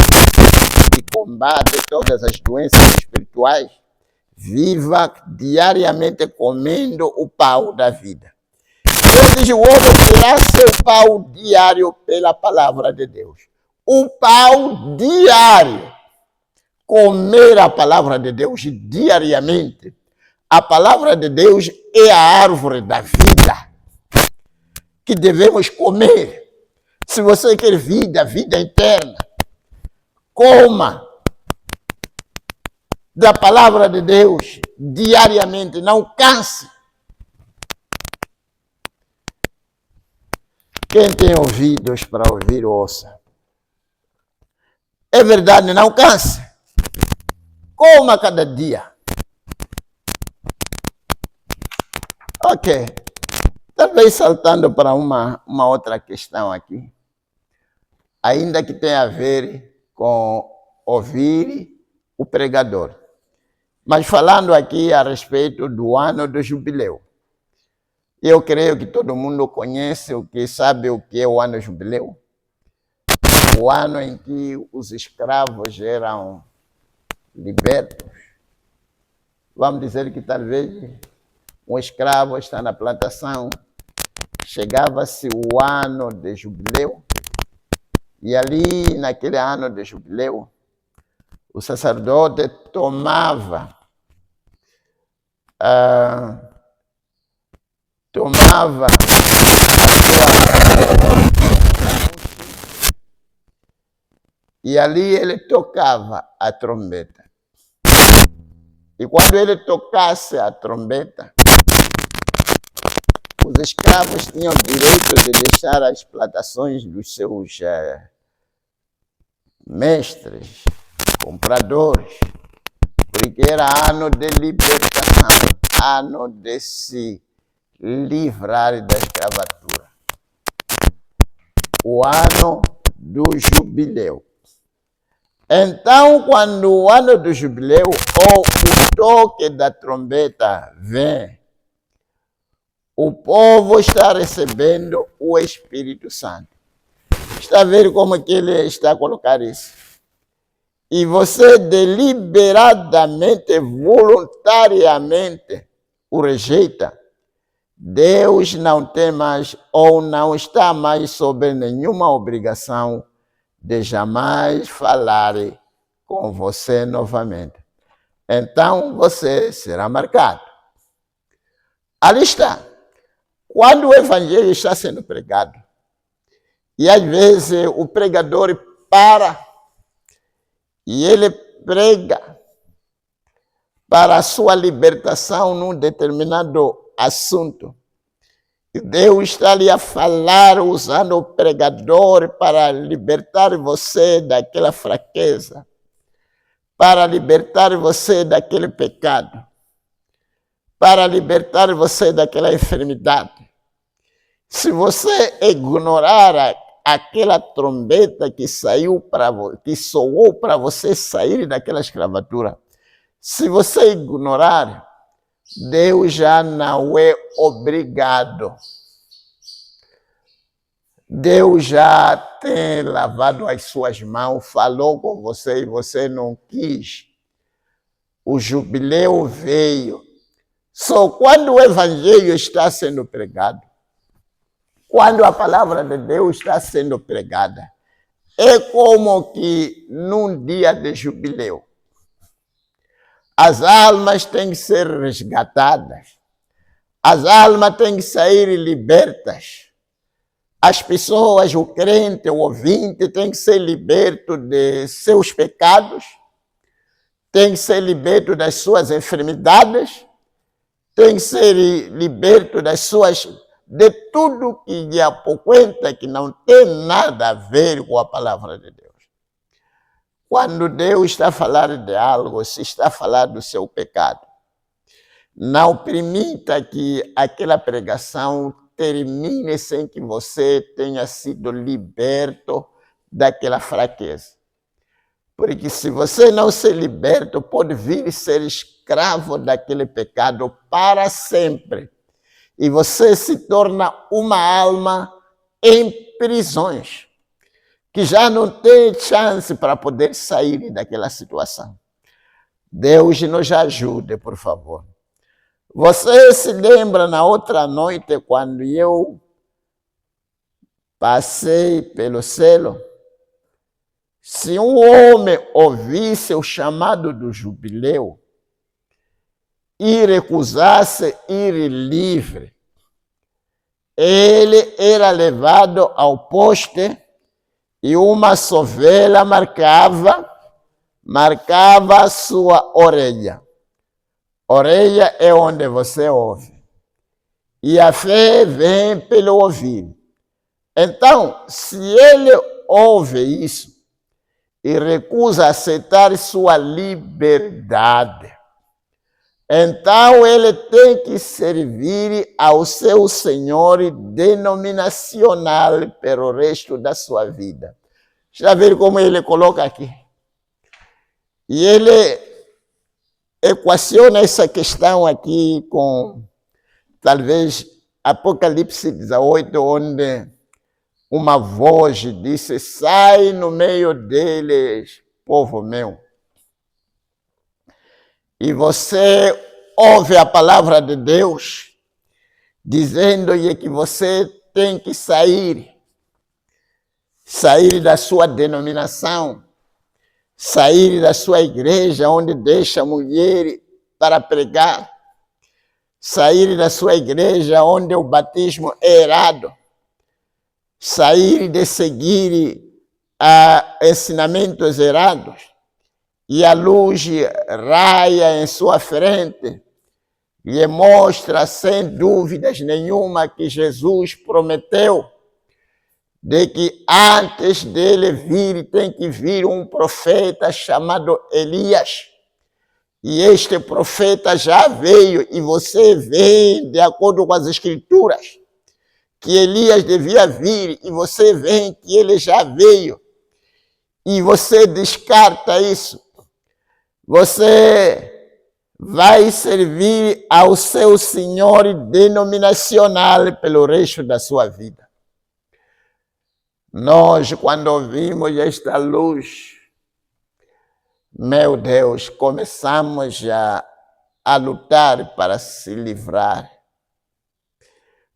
Speaker 3: que combate todas as doenças espirituais. Viva diariamente comendo o pão da vida. Deus diz: o homem terá seu pão diário pela palavra de Deus. O pão diário. Comer a palavra de Deus diariamente. A palavra de Deus é a árvore da vida que devemos comer. Se você quer vida eterna, coma da palavra de Deus diariamente, não canse. Quem tem ouvidos para ouvir, ouça. É verdade, não canse. Coma cada dia. Ok. Talvez saltando para uma outra questão aqui. Ainda que tenha a ver com ouvir o pregador. Mas falando aqui a respeito do ano do jubileu. Eu creio que todo mundo conhece, sabe o que é o ano do jubileu. O ano em que os escravos eram libertos. Vamos dizer que talvez um escravo está na plantação, chegava-se o ano de jubileu, e ali, naquele ano de jubileu, o sacerdote tomava tomava e ali ele tocava a trombeta. E quando ele tocasse a trombeta, os escravos tinham direito de deixar as plantações dos seus mestres, compradores, porque era ano de libertação, ano de se livrar da escravatura. O ano do jubileu. Então, quando o ano do jubileu ou o toque da trombeta vem, o povo está recebendo o Espírito Santo. Está a ver como que ele está a colocar isso? E você deliberadamente, voluntariamente o rejeita. Deus não tem mais ou não está mais sob nenhuma obrigação de jamais falar com você novamente. Então você será marcado. Ali está. Quando o evangelho está sendo pregado, e às vezes o pregador para e ele prega para a sua libertação num determinado assunto. E Deus está ali a falar usando o pregador para libertar você daquela fraqueza, para libertar você daquele pecado, para libertar você daquela enfermidade. Se você ignorar aquela trombeta que que soou para você sair daquela escravatura, se você ignorar, Deus já não é obrigado. Deus já tem lavado as suas mãos, falou com você e você não quis. O jubileu veio. Só quando o evangelho está sendo pregado, quando a palavra de Deus está sendo pregada, é como que num dia de jubileu. As almas têm que ser resgatadas. As almas têm que sair libertas. As pessoas, o crente, o ouvinte, tem que ser liberto de seus pecados, tem que ser liberto das suas enfermidades, tem que ser liberto de tudo que lhe apoquenta, que não tem nada a ver com a palavra de Deus. Quando Deus está a falar de algo, se está a falar do seu pecado, não permita que aquela pregação termine sem que você tenha sido liberto daquela fraqueza. Porque se você não ser liberto, pode vir ser escravo daquele pecado para sempre. E você se torna uma alma em prisões, que já não tem chance para poder sair daquela situação. Deus nos ajude, por favor. Você se lembra na outra noite, quando eu passei pelo céu? Se um homem ouvisse o chamado do jubileu e recusasse ir livre, ele era levado ao poste e uma sovela marcava a sua orelha. Orelha é onde você ouve. E a fé vem pelo ouvir. Então, se ele ouve isso e recusa aceitar sua liberdade, então ele tem que servir ao seu Senhor denominacional pelo resto da sua vida. Já viram como ele coloca aqui? E ele equaciona essa questão aqui com, talvez, Apocalipse 18, onde uma voz disse: sai no meio deles, povo meu. E você ouve a palavra de Deus, dizendo-lhe que você tem que sair da sua denominação, sair da sua igreja, onde deixa a mulher para pregar, sair da sua igreja onde o batismo é errado, sair de seguir ensinamentos errados, e a luz raia em sua frente, lhe mostra sem dúvidas nenhuma que Jesus prometeu de que antes dele vir tem que vir um profeta chamado Elias. E este profeta já veio, e você vê, de acordo com as escrituras, que Elias devia vir, e você vê que ele já veio. E você descarta isso. Você vai servir ao seu senhor denominacional pelo resto da sua vida. Nós, quando ouvimos esta luz, meu Deus, começamos a lutar para se livrar.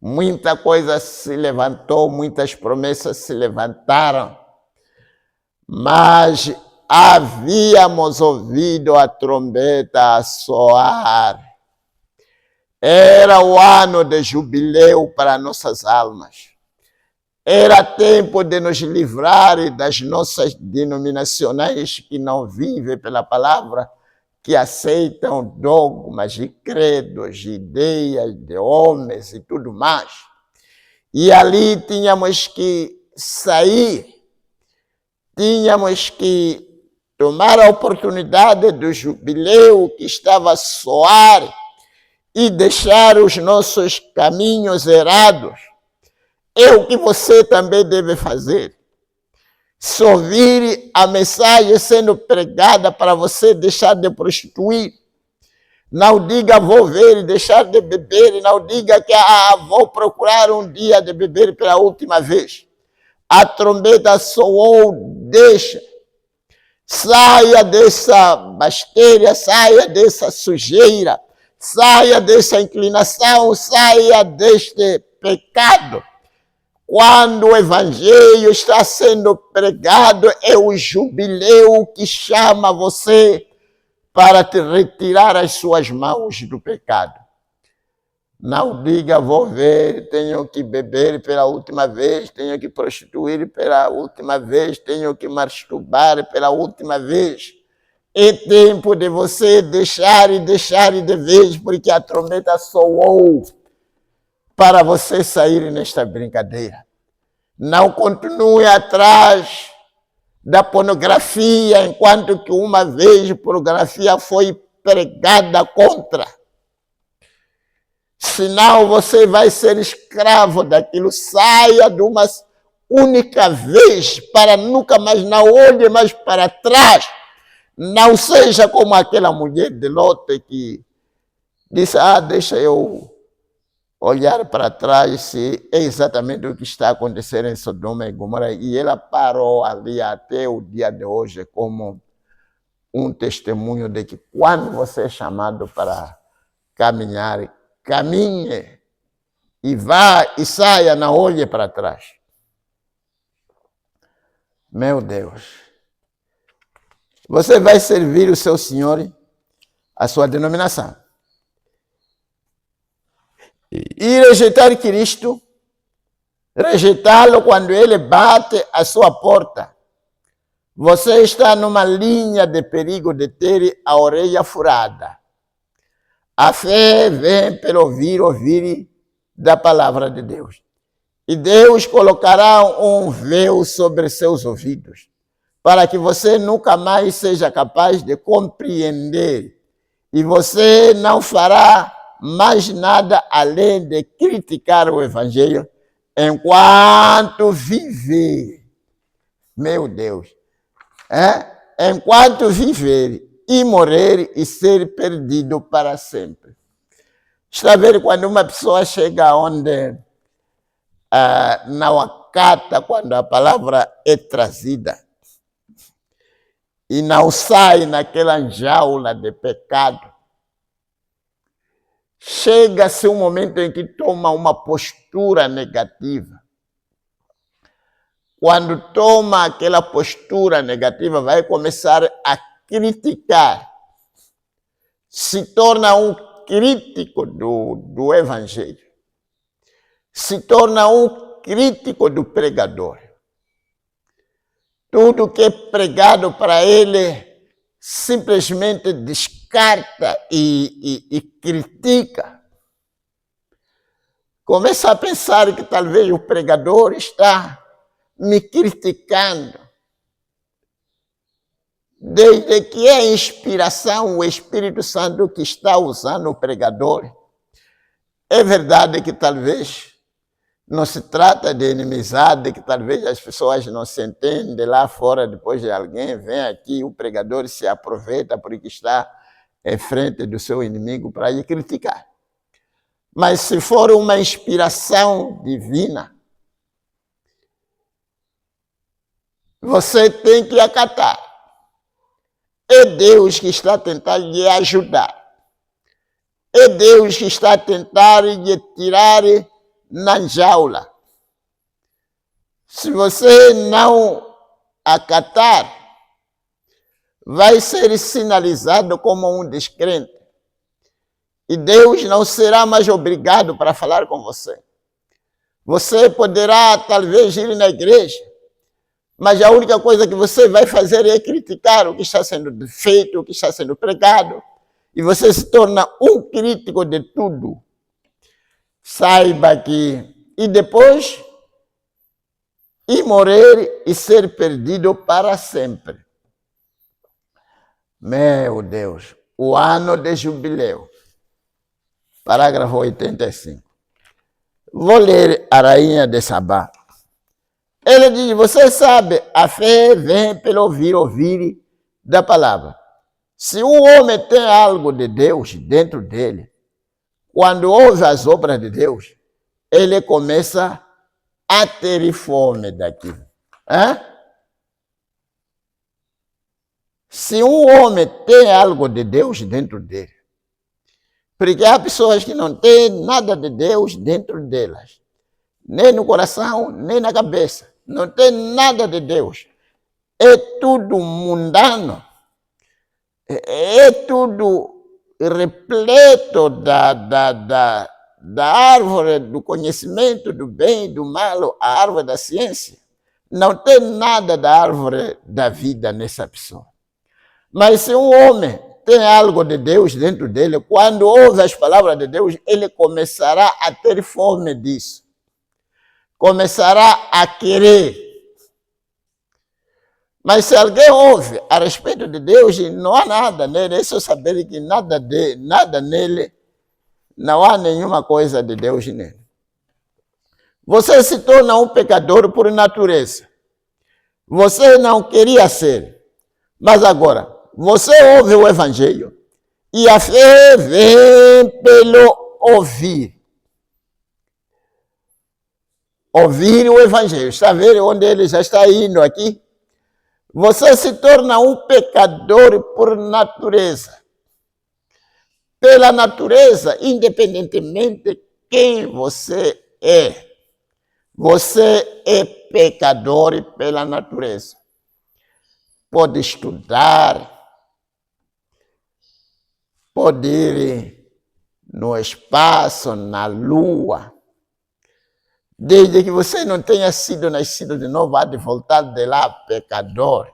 Speaker 3: Muita coisa se levantou, muitas promessas se levantaram, mas havíamos ouvido a trombeta a soar. Era o ano de jubileu para nossas almas. Era tempo de nos livrar das nossas denominacionais que não vivem pela palavra, que aceitam dogmas e credos, ideias de homens e tudo mais. E ali tínhamos que sair, tínhamos que tomar a oportunidade do jubileu que estava a soar e deixar os nossos caminhos errados. É o que você também deve fazer. Se ouvir a mensagem sendo pregada para você deixar de prostituir, não diga vou ver e deixar de beber, e não diga que vou procurar um dia de beber pela última vez. A trombeta soou, deixa. Saia dessa besteira, saia dessa sujeira, saia dessa inclinação, saia deste pecado. Quando o evangelho está sendo pregado, é o jubileu que chama você para te retirar as suas mãos do pecado. Não diga, vou ver, tenho que beber pela última vez, tenho que prostituir pela última vez, tenho que masturbar pela última vez. É tempo de você deixar de vez, porque a trombeta soou para você sair nesta brincadeira. Não continue atrás da pornografia, enquanto que uma vez a pornografia foi pregada contra. Senão você vai ser escravo daquilo. Saia de uma única vez para nunca mais, não olhe mais para trás. Não seja como aquela mulher de Lote que disse, deixa eu olhar para trás se é exatamente o que está acontecendo em Sodoma e Gomorra. E ela parou ali até o dia de hoje como um testemunho de que quando você é chamado para caminhar, caminhe e vá e saia, não olhe para trás. Meu Deus. Você vai servir o seu Senhor, a sua denominação. E rejeitar Cristo, rejeitá-lo quando ele bate a sua porta. Você está numa linha de perigo de ter a orelha furada. A fé vem pelo ouvir da palavra de Deus. E Deus colocará um véu sobre seus ouvidos, para que você nunca mais seja capaz de compreender. E você não fará mais nada além de criticar o evangelho enquanto viver. Meu Deus. Enquanto viver e morrer e ser perdido para sempre. Está vendo quando uma pessoa chega onde não acata quando a palavra é trazida e não sai naquela jaula de pecado. Chega-se um momento em que toma uma postura negativa. Quando toma aquela postura negativa, vai começar a criticar. Se torna um crítico do Evangelho. Se torna um crítico do pregador. Tudo que é pregado para ele, simplesmente descarta e critica. Começa a pensar que talvez o pregador está me criticando. Desde que é inspiração, o Espírito Santo que está usando o pregador. É verdade que talvez não se trata de inimizade, que talvez as pessoas não se entendem lá fora, depois de alguém vem aqui, o pregador se aproveita porque está em frente do seu inimigo para lhe criticar. Mas se for uma inspiração divina, você tem que acatar. É Deus que está tentando lhe ajudar. É Deus que está tentando lhe tirar na jaula. Se você não acatar, vai ser sinalizado como um descrente. E Deus não será mais obrigado para falar com você. Você poderá talvez ir na igreja, mas a única coisa que você vai fazer é criticar o que está sendo feito, o que está sendo pregado, e você se torna um crítico de tudo. Saiba que, e depois, ir morrer e ser perdido para sempre. Meu Deus, o ano de jubileu. Parágrafo 85. Vou ler a Rainha de Sabá. Ele diz, você sabe, a fé vem pelo ouvir da palavra. Se um homem tem algo de Deus dentro dele, quando ouve as obras de Deus, ele começa a ter fome daquilo. Se um homem tem algo de Deus dentro dele, porque há pessoas que não têm nada de Deus dentro delas, nem no coração, nem na cabeça. Não tem nada de Deus. É tudo mundano. É tudo repleto da árvore do conhecimento do bem e do mal, a árvore da ciência. Não tem nada da árvore da vida nessa pessoa. Mas se um homem tem algo de Deus dentro dele, quando ouve as palavras de Deus, ele começará a ter fome disso. Começará a querer. Mas se alguém ouve a respeito de Deus e não há nada nele, é só saber que nada nele, não há nenhuma coisa de Deus nele. Você se torna um pecador por natureza. Você não queria ser, mas agora, você ouve o Evangelho e a fé vem pelo ouvir. Ouvir o Evangelho. Está vendo onde ele já está indo aqui? Você se torna um pecador por natureza. Pela natureza, independentemente de quem você é. Você é pecador pela natureza. Pode estudar, pode ir no espaço, na lua. Desde que você não tenha sido nascido de novo, há de voltar de lá pecador.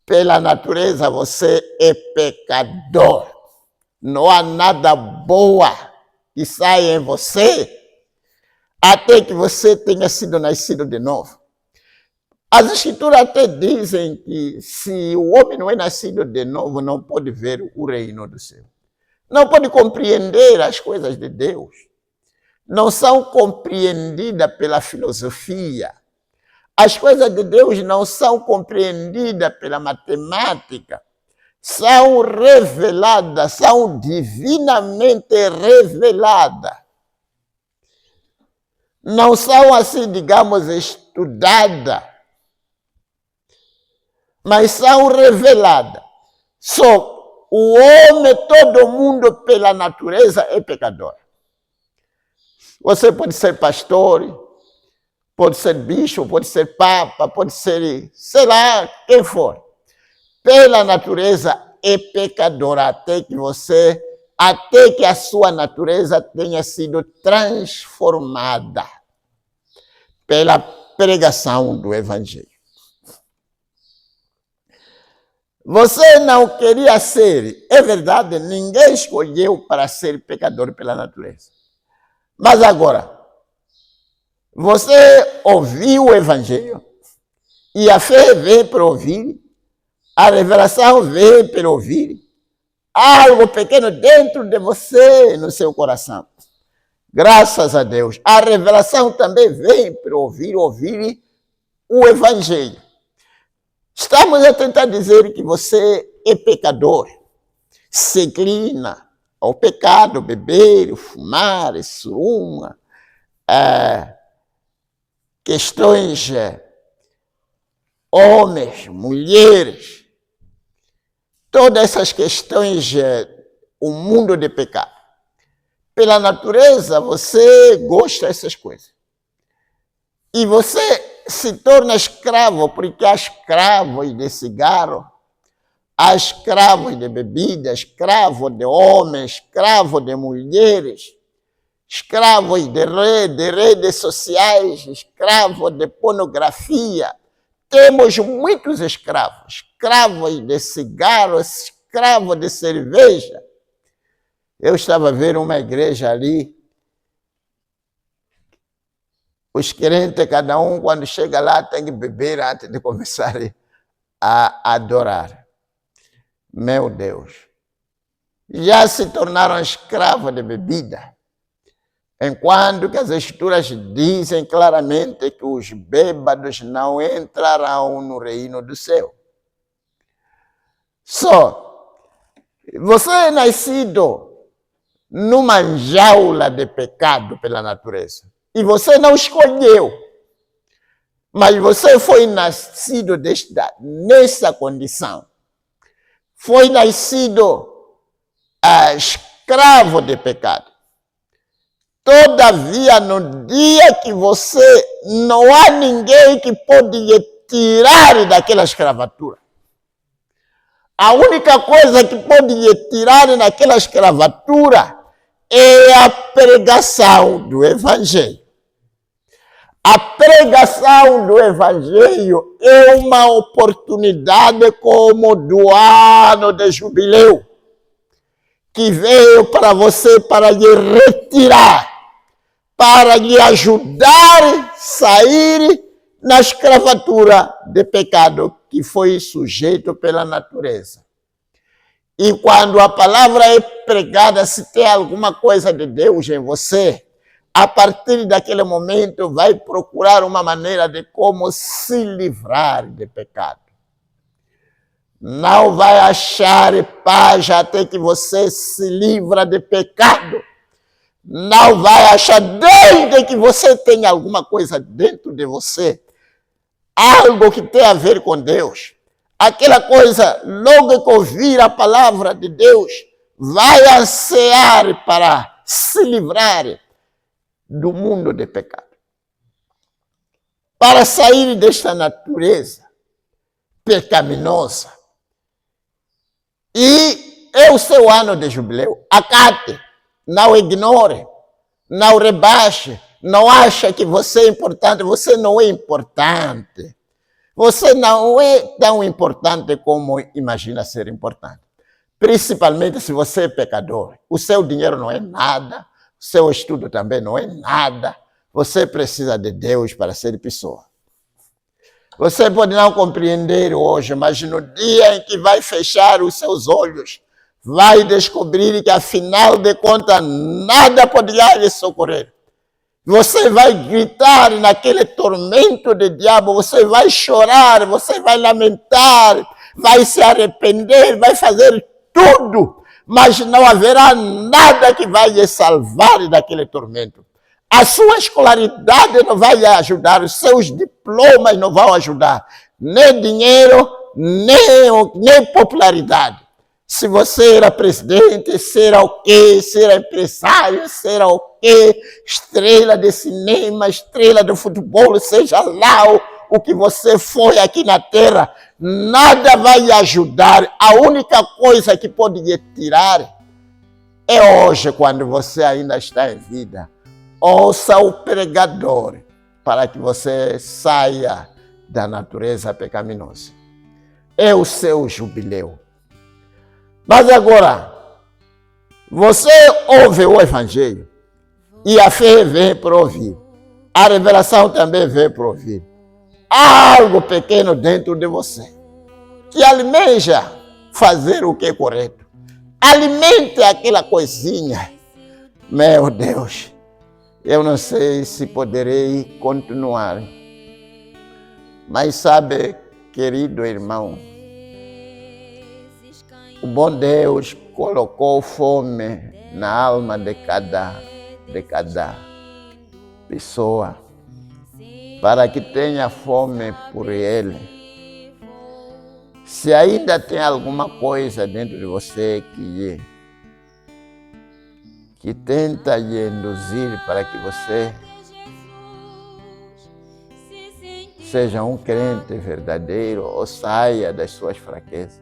Speaker 3: Pela natureza, você é pecador. Não há nada boa que saia em você até que você tenha sido nascido de novo. As escrituras até dizem que se o homem não é nascido de novo, não pode ver o reino do céu. Não pode compreender as coisas de Deus. Não são compreendidas pela filosofia. As coisas de Deus não são compreendidas pela matemática. São reveladas, são divinamente reveladas. Não são assim, digamos, estudadas, mas são reveladas. Só o homem, todo mundo pela natureza é pecador. Você pode ser pastor, pode ser bicho, pode ser papa, pode ser, sei lá, quem for. Pela natureza é pecador até que você até que a sua natureza tenha sido transformada pela pregação do Evangelho. Você não queria ser, é verdade, ninguém escolheu para ser pecador pela natureza. Mas agora, você ouviu o Evangelho, e a fé vem para ouvir, a revelação vem para ouvir, algo pequeno dentro de você, no seu coração. Graças a Deus, a revelação também vem para ouvir o Evangelho. Estamos a tentar dizer que você é pecador, se inclina ao pecado, beber, fumar, suruma, questões, homens, mulheres, todas essas questões, o mundo de pecado. Pela natureza, você gosta dessas coisas. E você se torna escravo, porque há escravos de cigarro, há escravos de bebida, escravo de homens, escravo de mulheres, escravos de redes sociais, escravos de pornografia. Temos muitos escravos, escravos de cigarro, escravos de cerveja. Eu estava vendo uma igreja ali, os crentes, cada um, quando chega lá, tem que beber antes de começar a adorar. Meu Deus. Já se tornaram escravos de bebida. Enquanto que as Escrituras dizem claramente que os bêbados não entrarão no reino do céu. Você é nascido numa jaula de pecado pela natureza. E você não escolheu, mas você foi nascido nessa condição. Foi nascido escravo de pecado. Todavia, no dia que você, não há ninguém que pode lhe tirar daquela escravatura. A única coisa que pode lhe tirar daquela escravatura é a pregação do Evangelho. A pregação do Evangelho é uma oportunidade como do ano de jubileu, que veio para você para lhe retirar, para lhe ajudar a sair na escravatura de pecado que foi sujeito pela natureza. E quando a palavra é pregada, se tem alguma coisa de Deus em você, a partir daquele momento vai procurar uma maneira de como se livrar de pecado. Não vai achar paz até que você se livra de pecado. Não vai achar, desde que você tenha alguma coisa dentro de você, algo que tem a ver com Deus. Aquela coisa, logo que ouvir a palavra de Deus, vai ansiar para se livrar do mundo de pecado. Para sair desta natureza pecaminosa. E é o seu ano de jubileu. Acate, não ignore, não rebaixe, não acha que você é importante. Você não é importante. Você não é tão importante como imagina ser importante. Principalmente se você é pecador. O seu dinheiro não é nada. O seu estudo também não é nada. Você precisa de Deus para ser pessoa. Você pode não compreender hoje, mas no dia em que vai fechar os seus olhos, vai descobrir que, afinal de contas, nada poderá lhe socorrer. Você vai gritar naquele tormento de diabo, você vai chorar, você vai lamentar, vai se arrepender, vai fazer tudo, mas não haverá nada que vai lhe salvar daquele tormento. A sua escolaridade não vai lhe ajudar, os seus diplomas não vão ajudar, nem dinheiro, nem popularidade. Se você era presidente, será o quê? Será empresário, será o quê? Estrela de cinema, estrela de futebol, seja lá o que você foi aqui na terra, nada vai lhe ajudar. A única coisa que pode lhe tirar É hoje, quando você ainda está em vida. Ouça o pregador para que você saia da natureza pecaminosa. É o seu jubileu. Mas agora, você ouve o Evangelho e a fé vem por ouvir. A revelação também vem por ouvir. Há algo pequeno dentro de você que almeja fazer o que é correto. Alimente aquela coisinha. Meu Deus, eu não sei se poderei continuar. Mas sabe, querido irmão, o bom Deus colocou fome na alma de cada pessoa para que tenha fome por Ele. Se ainda tem alguma coisa dentro de você que tenta lhe induzir para que você seja um crente verdadeiro ou saia das suas fraquezas,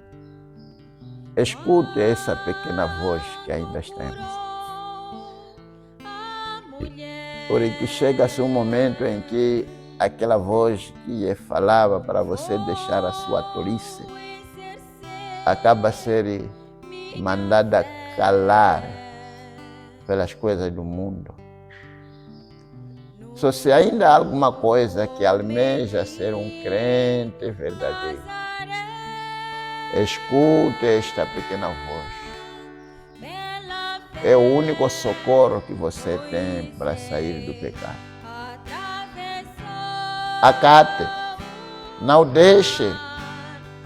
Speaker 3: escute essa pequena voz que ainda está em você. Porque chega-se um momento em que aquela voz que lhe falava para você deixar a sua tolice acaba a ser mandada calar pelas coisas do mundo. Só se ainda há alguma coisa que almeja ser um crente verdadeiro, escute esta pequena voz. É o único socorro que você tem para sair do pecado. Acate, não deixe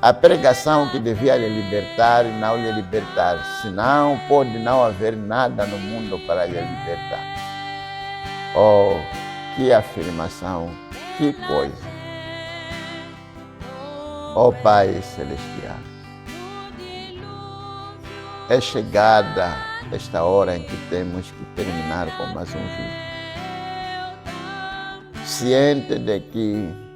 Speaker 3: a pregação que devia lhe libertar não lhe libertar, senão pode não haver nada no mundo para lhe libertar. Oh, que afirmação, que coisa! Oh Pai Celestial, é chegada esta hora em que temos que terminar com mais um vídeo. Ciente de que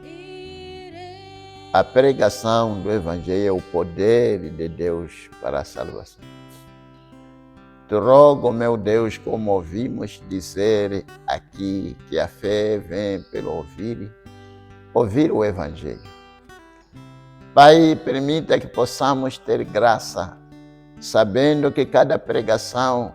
Speaker 3: a pregação do Evangelho é o poder de Deus para a salvação. Te rogo, meu Deus, como ouvimos dizer aqui, que a fé vem pelo ouvir o Evangelho. Pai, permita que possamos ter graça, sabendo que cada pregação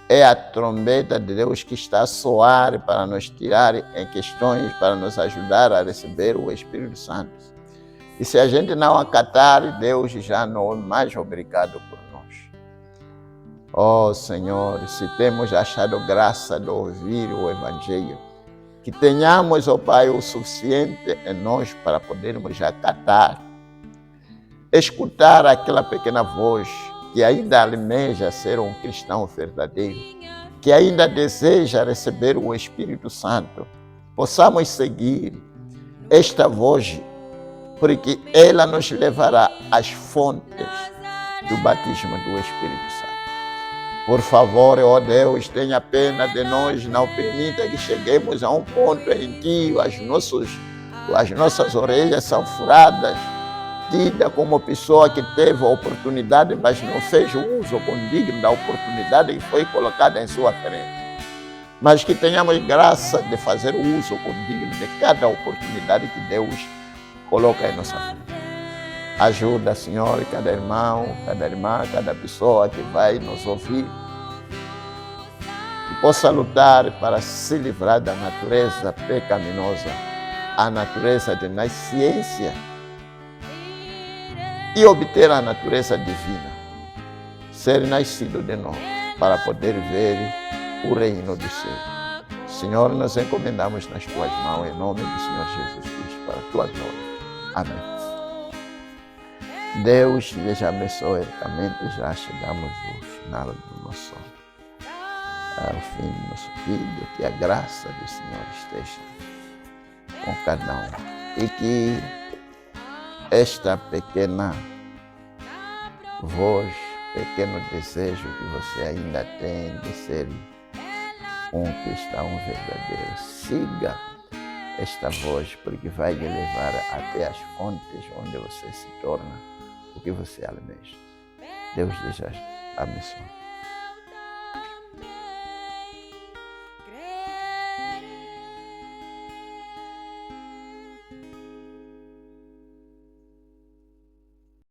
Speaker 3: é a trombeta de Deus que está a soar para nos tirar em questões, para nos ajudar a receber o Espírito Santo. E se a gente não acatar, Deus já não é mais obrigado por nós. Oh Senhor, se temos achado graça de ouvir o Evangelho, que tenhamos, oh Pai, o suficiente em nós para podermos acatar, escutar aquela pequena voz que ainda almeja ser um cristão verdadeiro, que ainda deseja receber o Espírito Santo, possamos seguir esta voz, porque ela nos levará às fontes do batismo do Espírito Santo. Por favor, ó Deus, tenha pena de nós, não permita que cheguemos a um ponto em que as nossas orelhas são furadas, tida como pessoa que teve a oportunidade, mas não fez o uso condigno da oportunidade que foi colocada em sua frente. Mas que tenhamos graça de fazer o uso condigno de cada oportunidade que Deus coloca em nossa frente. Ajuda, Senhor, cada irmão, cada irmã, cada pessoa que vai nos ouvir, que possa lutar para se livrar da natureza pecaminosa, a natureza de nasciência, e obter a natureza divina, ser nascido de novo, para poder ver o reino do céu. Senhor, nós encomendamos nas tuas mãos, em nome do Senhor Jesus Cristo, para a tua glória. Amém. Deus lhes abençoe ricamente. Já chegamos ao final do nosso fim do nosso vídeo. Que a graça do Senhor esteja com cada um. E que esta pequena voz, pequeno desejo que você ainda tem de ser um cristão verdadeiro, siga esta voz, porque vai lhe levar até as fontes onde você se torna o que você almeja. Deus lhe abençoe.